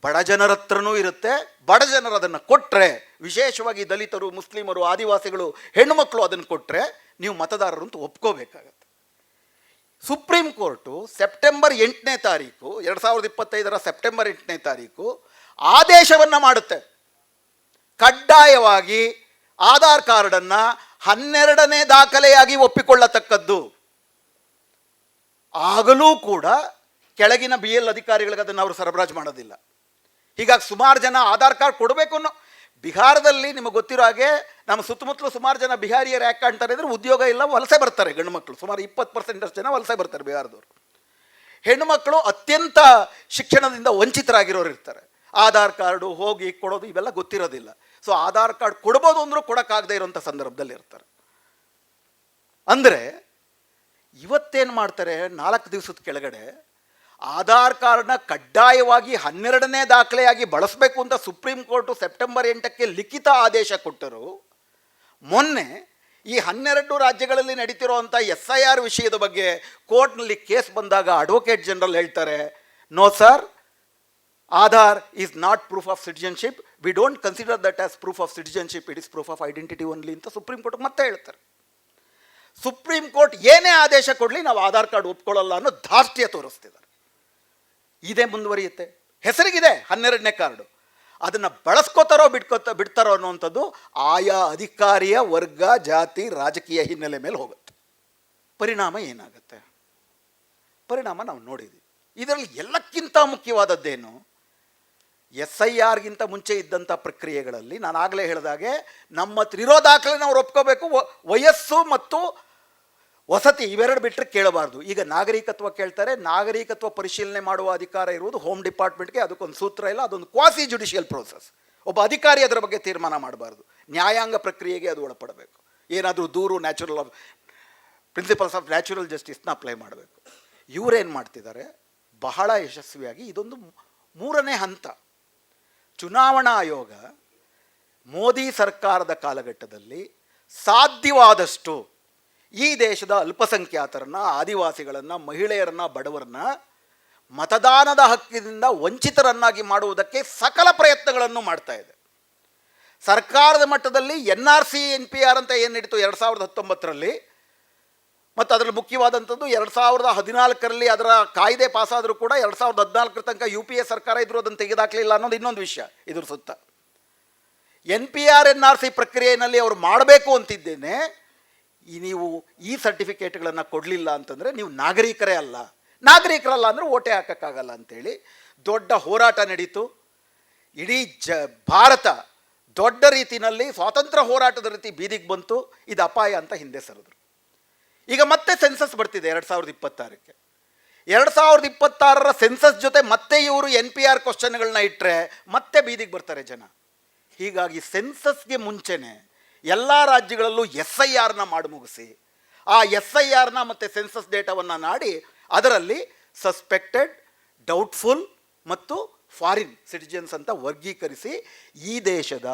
ಬಡ ಜನರ ಹತ್ರನೂ ಇರುತ್ತೆ. ಬಡ ಜನರು ಅದನ್ನು ಕೊಟ್ಟರೆ, ವಿಶೇಷವಾಗಿ ದಲಿತರು, ಮುಸ್ಲಿಮರು, ಆದಿವಾಸಿಗಳು, ಹೆಣ್ಣುಮಕ್ಕಳು ಅದನ್ನು ಕೊಟ್ಟರೆ ನೀವು ಮತದಾರರು ಅಂತ ಒಪ್ಕೋಬೇಕಾಗತ್ತೆ. ಸುಪ್ರೀಂ ಕೋರ್ಟು ಸೆಪ್ಟೆಂಬರ್ 8ನೇ ತಾರೀಕು 2025 ಸೆಪ್ಟೆಂಬರ್ 8ನೇ ತಾರೀಕು ಆದೇಶವನ್ನು ಮಾಡುತ್ತೆ, ಕಡ್ಡಾಯವಾಗಿ ಆಧಾರ್ ಕಾರ್ಡನ್ನು 12ನೇ ದಾಖಲೆಯಾಗಿ ಒಪ್ಪಿಕೊಳ್ಳತಕ್ಕದ್ದು. ಆಗಲೂ ಕೂಡ ಕೆಳಗಿನ BL ಅಧಿಕಾರಿಗಳಿಗೆ ಅದನ್ನು ಅವರು ಸರಬರಾಜು ಮಾಡೋದಿಲ್ಲ. ಹೀಗಾಗಿ ಸುಮಾರು ಜನ ಆಧಾರ್ ಕಾರ್ಡ್ ಕೊಡಬೇಕು ಅನ್ನೋ, ಬಿಹಾರದಲ್ಲಿ ನಿಮಗೆ ಗೊತ್ತಿರೋ ಹಾಗೆ ನಮ್ಮ ಸುತ್ತಮುತ್ತಲು ಸುಮಾರು ಜನ ಬಿಹಾರಿಯರು ಯಾಕೆ ಕಾಣ್ತಾರೆ ಅಂದರೆ ಉದ್ಯೋಗ ಇಲ್ಲ, ವಲಸೆ ಬರ್ತಾರೆ ಗಂಡು ಮಕ್ಕಳು. ಸುಮಾರು 20% ಜನ ವಲಸೆ ಬರ್ತಾರೆ ಬಿಹಾರದವರು. ಹೆಣ್ಣುಮಕ್ಕಳು ಅತ್ಯಂತ ಶಿಕ್ಷಣದಿಂದ ವಂಚಿತರಾಗಿರೋರು ಇರ್ತಾರೆ. ಆಧಾರ್ ಕಾರ್ಡು ಹೋಗಿ ಕೊಡೋದು ಇವೆಲ್ಲ ಗೊತ್ತಿರೋದಿಲ್ಲ. ಸೊ ಆಧಾರ್ ಕಾರ್ಡ್ ಕೊಡ್ಬೋದು ಅಂದರೂ ಕೊಡೋಕ್ಕಾಗದೇ ಇರೋಂಥ ಸಂದರ್ಭದಲ್ಲಿ ಇರ್ತಾರೆ. ಅಂದರೆ ಇವತ್ತೇನು ಮಾಡ್ತಾರೆ, 4 ದಿವಸದ ಕೆಳಗಡೆ ಆಧಾರ್ ಕಾರ್ಡ್ನ ಕಡ್ಡಾಯವಾಗಿ 12ನೇ ದಾಖಲೆಯಾಗಿ ಬಳಸಬೇಕು ಅಂತ ಸುಪ್ರೀಂ ಕೋರ್ಟು ಸೆಪ್ಟೆಂಬರ್ 8ಕ್ಕೆ ಲಿಖಿತ ಆದೇಶ ಕೊಟ್ಟರು. ಮೊನ್ನೆ ಈ 12 ರಾಜ್ಯಗಳಲ್ಲಿ ನಡೀತಿರೋವಂಥ SIR ವಿಷಯದ ಬಗ್ಗೆ ಕೋರ್ಟ್ನಲ್ಲಿ ಕೇಸ್ ಬಂದಾಗ ಅಡ್ವೊಕೇಟ್ ಜನರಲ್ ಹೇಳ್ತಾರೆ, no sir, Aadhaar is not proof of citizenship, we don't consider that as proof of citizenship, it is proof of identity only ಅಂತ ಸುಪ್ರೀಂ ಕೋರ್ಟ್ ಮತ್ತೆ ಹೇಳ್ತಾರೆ. ಸುಪ್ರೀಂ ಕೋರ್ಟ್ ಏನೇ ಆದೇಶ ಕೊಡಲಿ ನಾವು ಆಧಾರ್ ಕಾರ್ಡ್ ಒಪ್ಕೊಳ್ಳಲ್ಲ ಅನ್ನೋ ಧಾರ್ಷ್ಟ್ಯ ತೋರಿಸ್ತಿದ್ದಾರೆ. ಇದೇ ಮುಂದುವರಿಯುತ್ತೆ. ಹೆಸರಿಗಿದೆ 12ನೇ ಕಾರ್ಡು, ಅದನ್ನು ಬಳಸ್ಕೋತಾರೋ ಬಿಡ್ತಾರೋ ಅನ್ನುವಂಥದ್ದು ಆಯಾ ಅಧಿಕಾರಿಯ ವರ್ಗ, ಜಾತಿ, ರಾಜಕೀಯ ಹಿನ್ನೆಲೆ ಮೇಲೆ ಹೋಗುತ್ತೆ. ಪರಿಣಾಮ ಏನಾಗುತ್ತೆ? ಪರಿಣಾಮ ನಾವು ನೋಡಿದ್ವಿ. ಇದರಲ್ಲಿ ಎಲ್ಲಕ್ಕಿಂತ ಮುಖ್ಯವಾದದ್ದೇನು, SIRಗಿಂತ ಮುಂಚೆ ಇದ್ದಂಥ ಪ್ರಕ್ರಿಯೆಗಳಲ್ಲಿ ನಾನು ಆಗಲೇ ಹೇಳಿದಾಗೆ ನಮ್ಮ ಹತ್ರ ಇರೋ ದಾಖಲೆನ ಅವ್ರು ಒಪ್ಕೋಬೇಕು. ವಯಸ್ಸು ಮತ್ತು ವಸತಿ ಇವೆರಡು ಬಿಟ್ಟರೆ ಕೇಳಬಾರ್ದು. ಈಗ ನಾಗರಿಕತ್ವ ಕೇಳ್ತಾರೆ, ನಾಗರಿಕತ್ವ ಪರಿಶೀಲನೆ ಮಾಡುವ ಅಧಿಕಾರ ಇರುವುದು ಹೋಮ್ ಡಿಪಾರ್ಟ್ಮೆಂಟ್ಗೆ. ಅದಕ್ಕೊಂದು ಸೂತ್ರ ಇಲ್ಲ, ಅದೊಂದು ಕ್ವಾಸಿ ಜುಡಿಷಿಯಲ್ ಪ್ರೋಸೆಸ್. ಒಬ್ಬ ಅಧಿಕಾರಿ ಅದರ ಬಗ್ಗೆ ತೀರ್ಮಾನ ಮಾಡಬಾರ್ದು, ನ್ಯಾಯಾಂಗ ಪ್ರಕ್ರಿಯೆಗೆ ಅದು ಒಳಪಡಬೇಕು. ಏನಾದರೂ ದೂರು ಪ್ರಿನ್ಸಿಪಲ್ಸ್ ಆಫ್ ನ್ಯಾಚುರಲ್ ಜಸ್ಟಿಸ್ನ ಅಪ್ಲೈ ಮಾಡಬೇಕು. ಇವರೇನು ಮಾಡ್ತಿದ್ದಾರೆ, ಬಹಳ ಯಶಸ್ವಿಯಾಗಿ ಇದೊಂದು 3ನೇ ಹಂತ. ಚುನಾವಣಾ ಆಯೋಗ ಮೋದಿ ಸರ್ಕಾರದ ಕಾಲಘಟ್ಟದಲ್ಲಿ ಸಾಧ್ಯವಾದಷ್ಟು ಈ ದೇಶದ ಅಲ್ಪಸಂಖ್ಯಾತರನ್ನು, ಆದಿವಾಸಿಗಳನ್ನು, ಮಹಿಳೆಯರನ್ನು, ಬಡವರನ್ನ ಮತದಾನದ ಹಕ್ಕಿನಿಂದ ವಂಚಿತರನ್ನಾಗಿ ಮಾಡುವುದಕ್ಕೆ ಸಕಲ ಪ್ರಯತ್ನಗಳನ್ನು ಮಾಡ್ತಾ ಇದೆ. ಸರ್ಕಾರದ ಮಟ್ಟದಲ್ಲಿ NRC NPR ಅಂತ ಏನು ನಡೀತು 2019ರಲ್ಲಿ, ಮತ್ತು ಅದರಲ್ಲಿ ಮುಖ್ಯವಾದಂಥದ್ದು 2014ರಲ್ಲಿ ಅದರ ಕಾಯ್ದೆ ಪಾಸಾದರೂ ಕೂಡ 2014 ತನಕ UPA ಸರ್ಕಾರ ಇದ್ರೂ ಅದನ್ನು ತೆಗೆದಾಕಲಿಲ್ಲ ಅನ್ನೋದು ಇನ್ನೊಂದು ವಿಷಯ. ಇದ್ರ ಸುತ್ತ NPR NRC ಪ್ರಕ್ರಿಯೆಯಲ್ಲಿ ಅವರು ಮಾಡಬೇಕು ಅಂತಿದ್ದೇನೆ. ನೀವು ಈ ಸರ್ಟಿಫಿಕೇಟ್ಗಳನ್ನು ಕೊಡಲಿಲ್ಲ ಅಂತಂದರೆ ನೀವು ನಾಗರಿಕರೇ ಅಲ್ಲ, ನಾಗರಿಕರಲ್ಲ ಅಂದರೆ ಓಟೆ ಹಾಕೋಕ್ಕಾಗಲ್ಲ ಅಂಥೇಳಿ ದೊಡ್ಡ ಹೋರಾಟ ನಡೀತು. ಇಡೀ ಭಾರತ ದೊಡ್ಡ ರೀತಿಯಲ್ಲಿ ಸ್ವಾತಂತ್ರ್ಯ ಹೋರಾಟದ ರೀತಿ ಬೀದಿಗೆ ಬಂತು. ಇದು ಅಪಾಯ ಅಂತ ಹಿಂದೆ ಸರಿದ್ರು. ಈಗ ಮತ್ತೆ ಸೆನ್ಸಸ್ ಬರ್ತಿದೆ 2026ಕ್ಕೆ. 2026ರ ಸೆನ್ಸಸ್ ಜೊತೆ ಮತ್ತೆ ಇವರು NPR ಕ್ವಶನ್ಗಳನ್ನ ಇಟ್ಟರೆ ಮತ್ತೆ ಬೀದಿಗೆ ಬರ್ತಾರೆ ಜನ. ಹೀಗಾಗಿ ಸೆನ್ಸಸ್ಗೆ ಮುಂಚೆನೆ ಎಲ್ಲ ರಾಜ್ಯಗಳಲ್ಲೂ SIRನ ಮಾಡಿ ಮುಗಿಸಿ, ಆ SIRನ ಮತ್ತು ಸೆನ್ಸಸ್ ಡೇಟಾವನ್ನು ನಾಡಿ ಅದರಲ್ಲಿ ಸಸ್ಪೆಕ್ಟೆಡ್, ಡೌಟ್ಫುಲ್ ಮತ್ತು ಫಾರಿನ್ ಸಿಟಿಜನ್ಸ್ ಅಂತ ವರ್ಗೀಕರಿಸಿ ಈ ದೇಶದ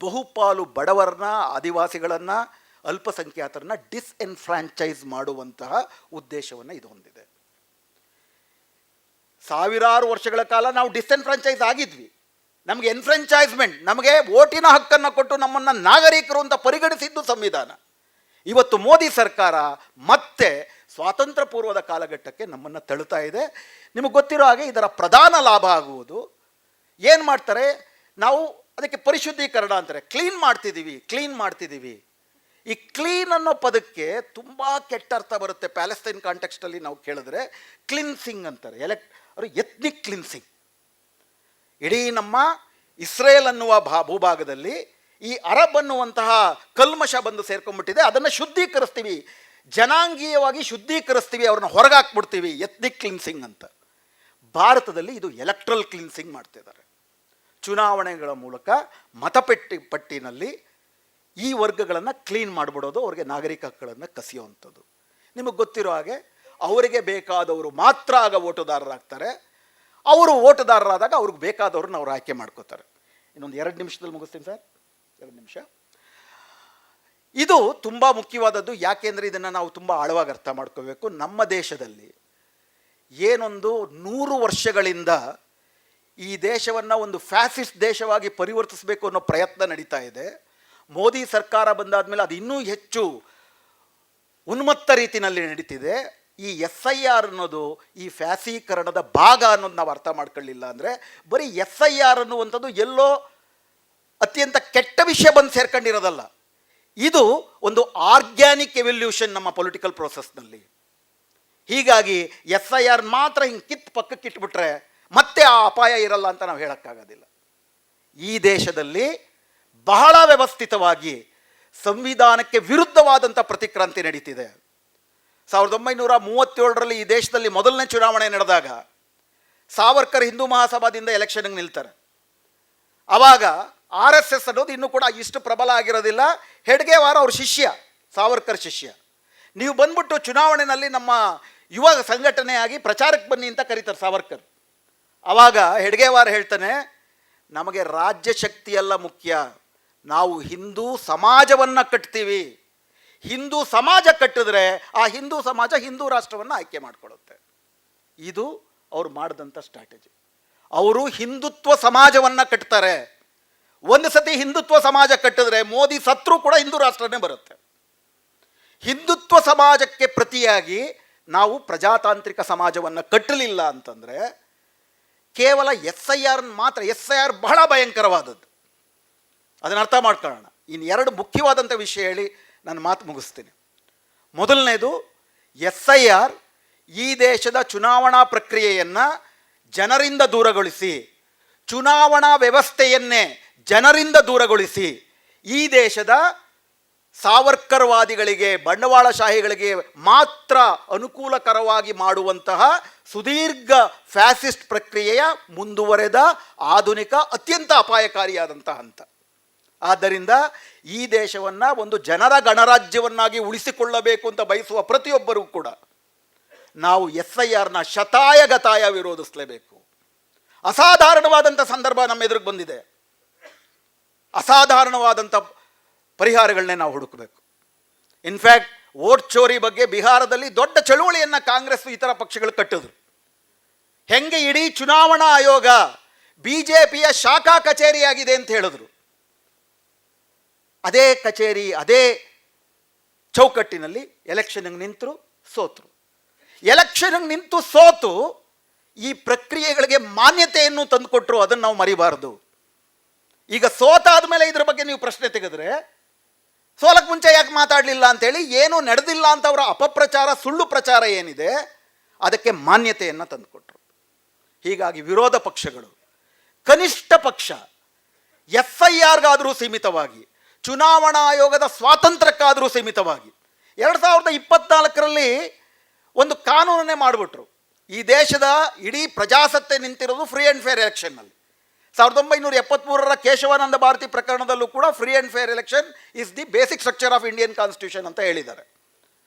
ಬಹುಪಾಲು ಬಡವರನ್ನ, ಆದಿವಾಸಿಗಳನ್ನು, ಅಲ್ಪಸಂಖ್ಯಾತರನ್ನ ಡಿಸ್ಎನ್ಫ್ರಾಂಚೈಸ್ ಮಾಡುವಂತಹ ಉದ್ದೇಶವನ್ನು ಇದು ಹೊಂದಿದೆ. ಸಾವಿರಾರು ವರ್ಷಗಳ ಕಾಲ ನಾವು ಡಿಸ್ಎನ್ಫ್ರಾಂಚೈಸ್ ಆಗಿದ್ವಿ. ನಮಗೆ ಎನ್ಫ್ರಾಂಚೈಸ್ಮೆಂಟ್, ನಮಗೆ ಓಟಿನ ಹಕ್ಕನ್ನು ಕೊಟ್ಟು ನಮ್ಮನ್ನು ನಾಗರಿಕರು ಅಂತ ಪರಿಗಣಿಸಿದ್ದು ಸಂವಿಧಾನ. ಇವತ್ತು ಮೋದಿ ಸರ್ಕಾರ ಮತ್ತೆ ಸ್ವಾತಂತ್ರ್ಯ ಪೂರ್ವದ ಕಾಲಘಟ್ಟಕ್ಕೆ ನಮ್ಮನ್ನು ತಳ್ಳುತ್ತಾ ಇದೆ. ನಿಮಗೆ ಗೊತ್ತಿರೋ ಹಾಗೆ ಇದರ ಪ್ರಧಾನ ಲಾಭ ಆಗುವುದು ಏನು ಮಾಡ್ತಾರೆ, ನಾವು ಅದಕ್ಕೆ ಪರಿಶುದ್ಧೀಕರಣ ಅಂತಾರೆ, ಕ್ಲೀನ್ ಮಾಡ್ತಿದ್ದೀವಿ. ಈ ಕ್ಲೀನ್ ಅನ್ನೋ ಪದಕ್ಕೆ ತುಂಬ ಕೆಟ್ಟ ಅರ್ಥ ಬರುತ್ತೆ. ಪ್ಯಾಲೆಸ್ತೈನ್ ಕಾಂಟೆಕ್ಸ್ಟಲ್ಲಿ ನಾವು ಕೇಳಿದ್ರೆ ಕ್ಲಿನ್ಸಿಂಗ್ ಅಂತಾರೆ, ಅವರು ಎತ್ನಿಕ್ ಕ್ಲಿನ್ಸಿಂಗ್. ಇಡೀ ನಮ್ಮ ಇಸ್ರೇಲ್ ಅನ್ನುವ ಭೂಭಾಗದಲ್ಲಿ ಈ ಅರಬ್ ಅನ್ನುವಂತಹ ಕಲ್ಮಶ ಬಂದು ಸೇರ್ಕೊಂಡ್ಬಿಟ್ಟಿದೆ. ಅದನ್ನು ಶುದ್ಧೀಕರಿಸ್ತೀವಿ, ಜನಾಂಗೀಯವಾಗಿ ಶುದ್ಧೀಕರಿಸ್ತೀವಿ, ಅವ್ರನ್ನ ಹೊರಗಾಕ್ಬಿಡ್ತೀವಿ, ಎತ್ನಿಕ್ ಕ್ಲಿನ್ಸಿಂಗ್ ಅಂತ. ಭಾರತದಲ್ಲಿ ಇದು ಎಲೆಕ್ಟ್ರಲ್ ಕ್ಲಿನ್ಸಿಂಗ್ ಮಾಡ್ತಿದ್ದಾರೆ. ಚುನಾವಣೆಗಳ ಮೂಲಕ ಪಟ್ಟಿನಲ್ಲಿ ಈ ವರ್ಗಗಳನ್ನು ಕ್ಲೀನ್ ಮಾಡಿಬಿಡೋದು, ಅವ್ರಿಗೆ ನಾಗರಿಕ ಹಕ್ಕುಗಳನ್ನು ಕಸಿಯುವಂಥದ್ದು. ನಿಮಗೆ ಗೊತ್ತಿರೋ ಹಾಗೆ ಅವರಿಗೆ ಬೇಕಾದವರು ಮಾತ್ರ ಆಗ ಓಟುದಾರರಾಗ್ತಾರೆ. ಅವರು ಓಟುದಾರರಾದಾಗ ಅವ್ರಿಗೆ ಬೇಕಾದವ್ರನ್ನ ಅವ್ರು ಆಯ್ಕೆ ಮಾಡ್ಕೋತಾರೆ. ಇನ್ನೊಂದು 2 ನಿಮಿಷದಲ್ಲಿ ಮುಗಿಸ್ತೀನಿ ಸರ್, 2 ನಿಮಿಷ. ಇದು ತುಂಬ ಮುಖ್ಯವಾದದ್ದು. ಯಾಕೆಂದರೆ ಇದನ್ನು ನಾವು ತುಂಬ ಆಳವಾಗಿ ಅರ್ಥ ಮಾಡ್ಕೋಬೇಕು. ನಮ್ಮ ದೇಶದಲ್ಲಿ ಏನೊಂದು 100 ವರ್ಷಗಳಿಂದ ಈ ದೇಶವನ್ನು ಒಂದು ಫ್ಯಾಸಿಸ್ಟ್ ದೇಶವಾಗಿ ಪರಿವರ್ತಿಸಬೇಕು ಅನ್ನೋ ಪ್ರಯತ್ನ ನಡೀತಾ ಇದೆ. ಮೋದಿ ಸರ್ಕಾರ ಬಂದಾದ ಮೇಲೆ ಅದು ಇನ್ನೂ ಹೆಚ್ಚು ಉನ್ಮತ್ತ ರೀತಿಯಲ್ಲಿ ನಡೀತಿದೆ. ಈ SIR ಅನ್ನೋದು ಈ ಫ್ಯಾಸೀಕರಣದ ಭಾಗ ಅನ್ನೋದು ನಾವು ಅರ್ಥ ಮಾಡ್ಕೊಳ್ಳಿಲ್ಲ ಅಂದರೆ ಬರೀ SIR ಅನ್ನುವಂಥದ್ದು ಎಲ್ಲೋ ಅತ್ಯಂತ ಕೆಟ್ಟ ವಿಷಯ ಬಂದು ಸೇರ್ಕೊಂಡಿರೋದಲ್ಲ. ಇದು ಒಂದು ಆರ್ಗ್ಯಾನಿಕ್ ಎವಲ್ಯೂಷನ್ ನಮ್ಮ ಪೊಲಿಟಿಕಲ್ ಪ್ರೋಸೆಸ್ನಲ್ಲಿ. ಹೀಗಾಗಿ SIR ಮಾತ್ರ ಹಿಂಗೆ ಪಕ್ಕಕ್ಕೆ ಇಟ್ಬಿಟ್ರೆ ಮತ್ತೆ ಆ ಅಪಾಯ ಇರಲ್ಲ ಅಂತ ನಾವು ಹೇಳೋಕ್ಕಾಗೋದಿಲ್ಲ. ಈ ದೇಶದಲ್ಲಿ ಬಹಳ ವ್ಯವಸ್ಥಿತವಾಗಿ ಸಂವಿಧಾನಕ್ಕೆ ವಿರುದ್ಧವಾದಂಥ ಪ್ರತಿಕ್ರಾಂತಿ ನಡೀತಿದೆ. 1937ರಲ್ಲಿ ಈ ದೇಶದಲ್ಲಿ ಮೊದಲನೇ ಚುನಾವಣೆ ನಡೆದಾಗ ಸಾವರ್ಕರ್ ಹಿಂದೂ ಮಹಾಸಭಾದಿಂದ ಎಲೆಕ್ಷನ್ಗೆ ನಿಲ್ತಾರೆ. ಆವಾಗ RSS ಅನ್ನೋದು ಇನ್ನೂ ಕೂಡ ಇಷ್ಟು ಪ್ರಬಲ ಆಗಿರೋದಿಲ್ಲ. ಹೆಡ್ಗೇವಾರ್ ಅವ್ರ ಶಿಷ್ಯ, ಸಾವರ್ಕರ್ ಶಿಷ್ಯ. ನೀವು ಬಂದ್ಬಿಟ್ಟು ಚುನಾವಣೆಯಲ್ಲಿ ನಮ್ಮ ಯುವ ಸಂಘಟನೆಯಾಗಿ ಪ್ರಚಾರಕ್ಕೆ ಬನ್ನಿ ಅಂತ ಕರೀತಾರೆ ಸಾವರ್ಕರ್. ಆವಾಗ ಹೆಡ್ಗೇವಾರ್ ಹೇಳ್ತಾನೆ, ನಮಗೆ ರಾಜ್ಯ ಶಕ್ತಿಯೆಲ್ಲ ಮುಖ್ಯ, ನಾವು ಹಿಂದೂ ಸಮಾಜವನ್ನು ಕಟ್ತೀವಿ. ಹಿಂದೂ ಸಮಾಜ ಕಟ್ಟಿದ್ರೆ ಆ ಹಿಂದೂ ಸಮಾಜ ಹಿಂದೂ ರಾಷ್ಟ್ರವನ್ನು ಆಯ್ಕೆ ಮಾಡಿಕೊಳ್ಳುತ್ತೆ. ಇದು ಅವ್ರು ಮಾಡಿದಂಥ ಸ್ಟ್ರಾಟಜಿ. ಅವರು ಹಿಂದುತ್ವ ಸಮಾಜವನ್ನು ಕಟ್ತಾರೆ. ಒಂದು ಸತಿ ಹಿಂದುತ್ವ ಸಮಾಜ ಕಟ್ಟಿದ್ರೆ ಮೋದಿ ಸತ್ರು ಕೂಡ ಹಿಂದೂ ರಾಷ್ಟ್ರನೇ ಬರುತ್ತೆ. ಹಿಂದುತ್ವ ಸಮಾಜಕ್ಕೆ ಪ್ರತಿಯಾಗಿ ನಾವು ಪ್ರಜಾತಾಂತ್ರಿಕ ಸಮಾಜವನ್ನು ಕಟ್ಟಲಿಲ್ಲ ಅಂತಂದರೆ ಕೇವಲ SIR ಮಾತ್ರ. SIR ಬಹಳ ಭಯಂಕರವಾದದ್ದು, ಅದನ್ನು ಅರ್ಥ ಮಾಡ್ಕೊಳ್ಳೋಣ. ಇನ್ನು 2 ಮುಖ್ಯವಾದಂಥ ವಿಷಯ ಹೇಳಿ ನಾನು ಮಾತು ಮುಗಿಸ್ತೀನಿ. ಮೊದಲನೇದು, SIR ಈ ದೇಶದ ಚುನಾವಣಾ ಪ್ರಕ್ರಿಯೆಯನ್ನು ಜನರಿಂದ ದೂರಗೊಳಿಸಿ, ಚುನಾವಣಾ ವ್ಯವಸ್ಥೆಯನ್ನೇ ಜನರಿಂದ ದೂರಗೊಳಿಸಿ ಈ ದೇಶದ ಸಾವರ್ಕರ್ವಾದಿಗಳಿಗೆ, ಬಂಡವಾಳಶಾಹಿಗಳಿಗೆ ಮಾತ್ರ ಅನುಕೂಲಕರವಾಗಿ ಮಾಡುವಂತಹ ಸುದೀರ್ಘ ಫ್ಯಾಸಿಸ್ಟ್ ಪ್ರಕ್ರಿಯೆಯ ಮುಂದುವರೆದ ಆಧುನಿಕ ಅತ್ಯಂತ ಅಪಾಯಕಾರಿಯಾದಂಥ ಹಂತ. ಆದ್ದರಿಂದ ಈ ದೇಶವನ್ನು ಒಂದು ಜನರ ಗಣರಾಜ್ಯವನ್ನಾಗಿ ಉಳಿಸಿಕೊಳ್ಳಬೇಕು ಅಂತ ಬಯಸುವ ಪ್ರತಿಯೊಬ್ಬರೂ ಕೂಡ ನಾವು SIRನ ಶತಾಯಗತಾಯ ವಿರೋಧಿಸಲೇಬೇಕು. ಅಸಾಧಾರಣವಾದಂಥ ಸಂದರ್ಭ ನಮ್ಮ ಎದುರಿಗೆ ಬಂದಿದೆ. ಅಸಾಧಾರಣವಾದಂಥ ಪರಿಹಾರಗಳನ್ನೇ ನಾವು ಹುಡುಕಬೇಕು. ಇನ್ಫ್ಯಾಕ್ಟ್ ವೋಟ್ ಚೋರಿ ಬಗ್ಗೆ ಬಿಹಾರದಲ್ಲಿ ದೊಡ್ಡ ಚಳುವಳಿಯನ್ನು ಕಾಂಗ್ರೆಸ್ ಇತರ ಪಕ್ಷಗಳು ಕಟ್ಟಿದ್ರು. ಹೆಂಗೆ ಇಡೀ ಚುನಾವಣಾ ಆಯೋಗ BJPಯ ಶಾಖಾ ಕಚೇರಿಯಾಗಿದೆ ಅಂತ ಹೇಳಿದ್ರು. ಅದೇ ಕಚೇರಿ, ಅದೇ ಚೌಕಟ್ಟಿನಲ್ಲಿ ಎಲೆಕ್ಷನ್ಗೆ ನಿಂತರು, ಸೋತರು. ಎಲೆಕ್ಷನ್ಗೆ ನಿಂತು ಸೋತು ಈ ಪ್ರಕ್ರಿಯೆಗಳಿಗೆ ಮಾನ್ಯತೆಯನ್ನು ತಂದುಕೊಟ್ರು. ಅದನ್ನು ನಾವು ಮರಿಬಾರದು. ಈಗ ಸೋತಾದ ಮೇಲೆ ಇದ್ರ ಬಗ್ಗೆ ನೀವು ಪ್ರಶ್ನೆ ತೆಗೆದ್ರೆ, ಸೋಲಕ್ಕೆ ಮುಂಚೆ ಯಾಕೆ ಮಾತಾಡಲಿಲ್ಲ ಅಂತೇಳಿ, ಏನು ನಡೆದಿಲ್ಲ ಅಂತ ಅವರ ಅಪಪ್ರಚಾರ, ಸುಳ್ಳು ಪ್ರಚಾರ ಏನಿದೆ ಅದಕ್ಕೆ ಮಾನ್ಯತೆಯನ್ನು ತಂದುಕೊಟ್ರು. ಹೀಗಾಗಿ ವಿರೋಧ ಪಕ್ಷಗಳು ಕನಿಷ್ಠ ಪಕ್ಷ FIRಗಾದರೂ ಸೀಮಿತವಾಗಿ, ಚುನಾವಣಾ ಆಯೋಗದ ಸ್ವಾತಂತ್ರ್ಯಕ್ಕಾದರೂ ಸೀಮಿತವಾಗಿ 2024ರಲ್ಲಿ ಒಂದು ಕಾನೂನನ್ನೇ ಮಾಡಿಬಿಟ್ರು. ಈ ದೇಶದ ಇಡೀ ಪ್ರಜಾಸತ್ತೆ ನಿಂತಿರೋದು ಫ್ರೀ ಆ್ಯಂಡ್ ಫೇರ್ ಎಲೆಕ್ಷನ್ನಲ್ಲಿ. 1973ರ ಕೇಶವಾನಂದ ಭಾರತಿ ಪ್ರಕರಣದಲ್ಲೂ ಕೂಡ free and fair election is the basic structure of Indian constitution ಅಂತ ಹೇಳಿದ್ದಾರೆ.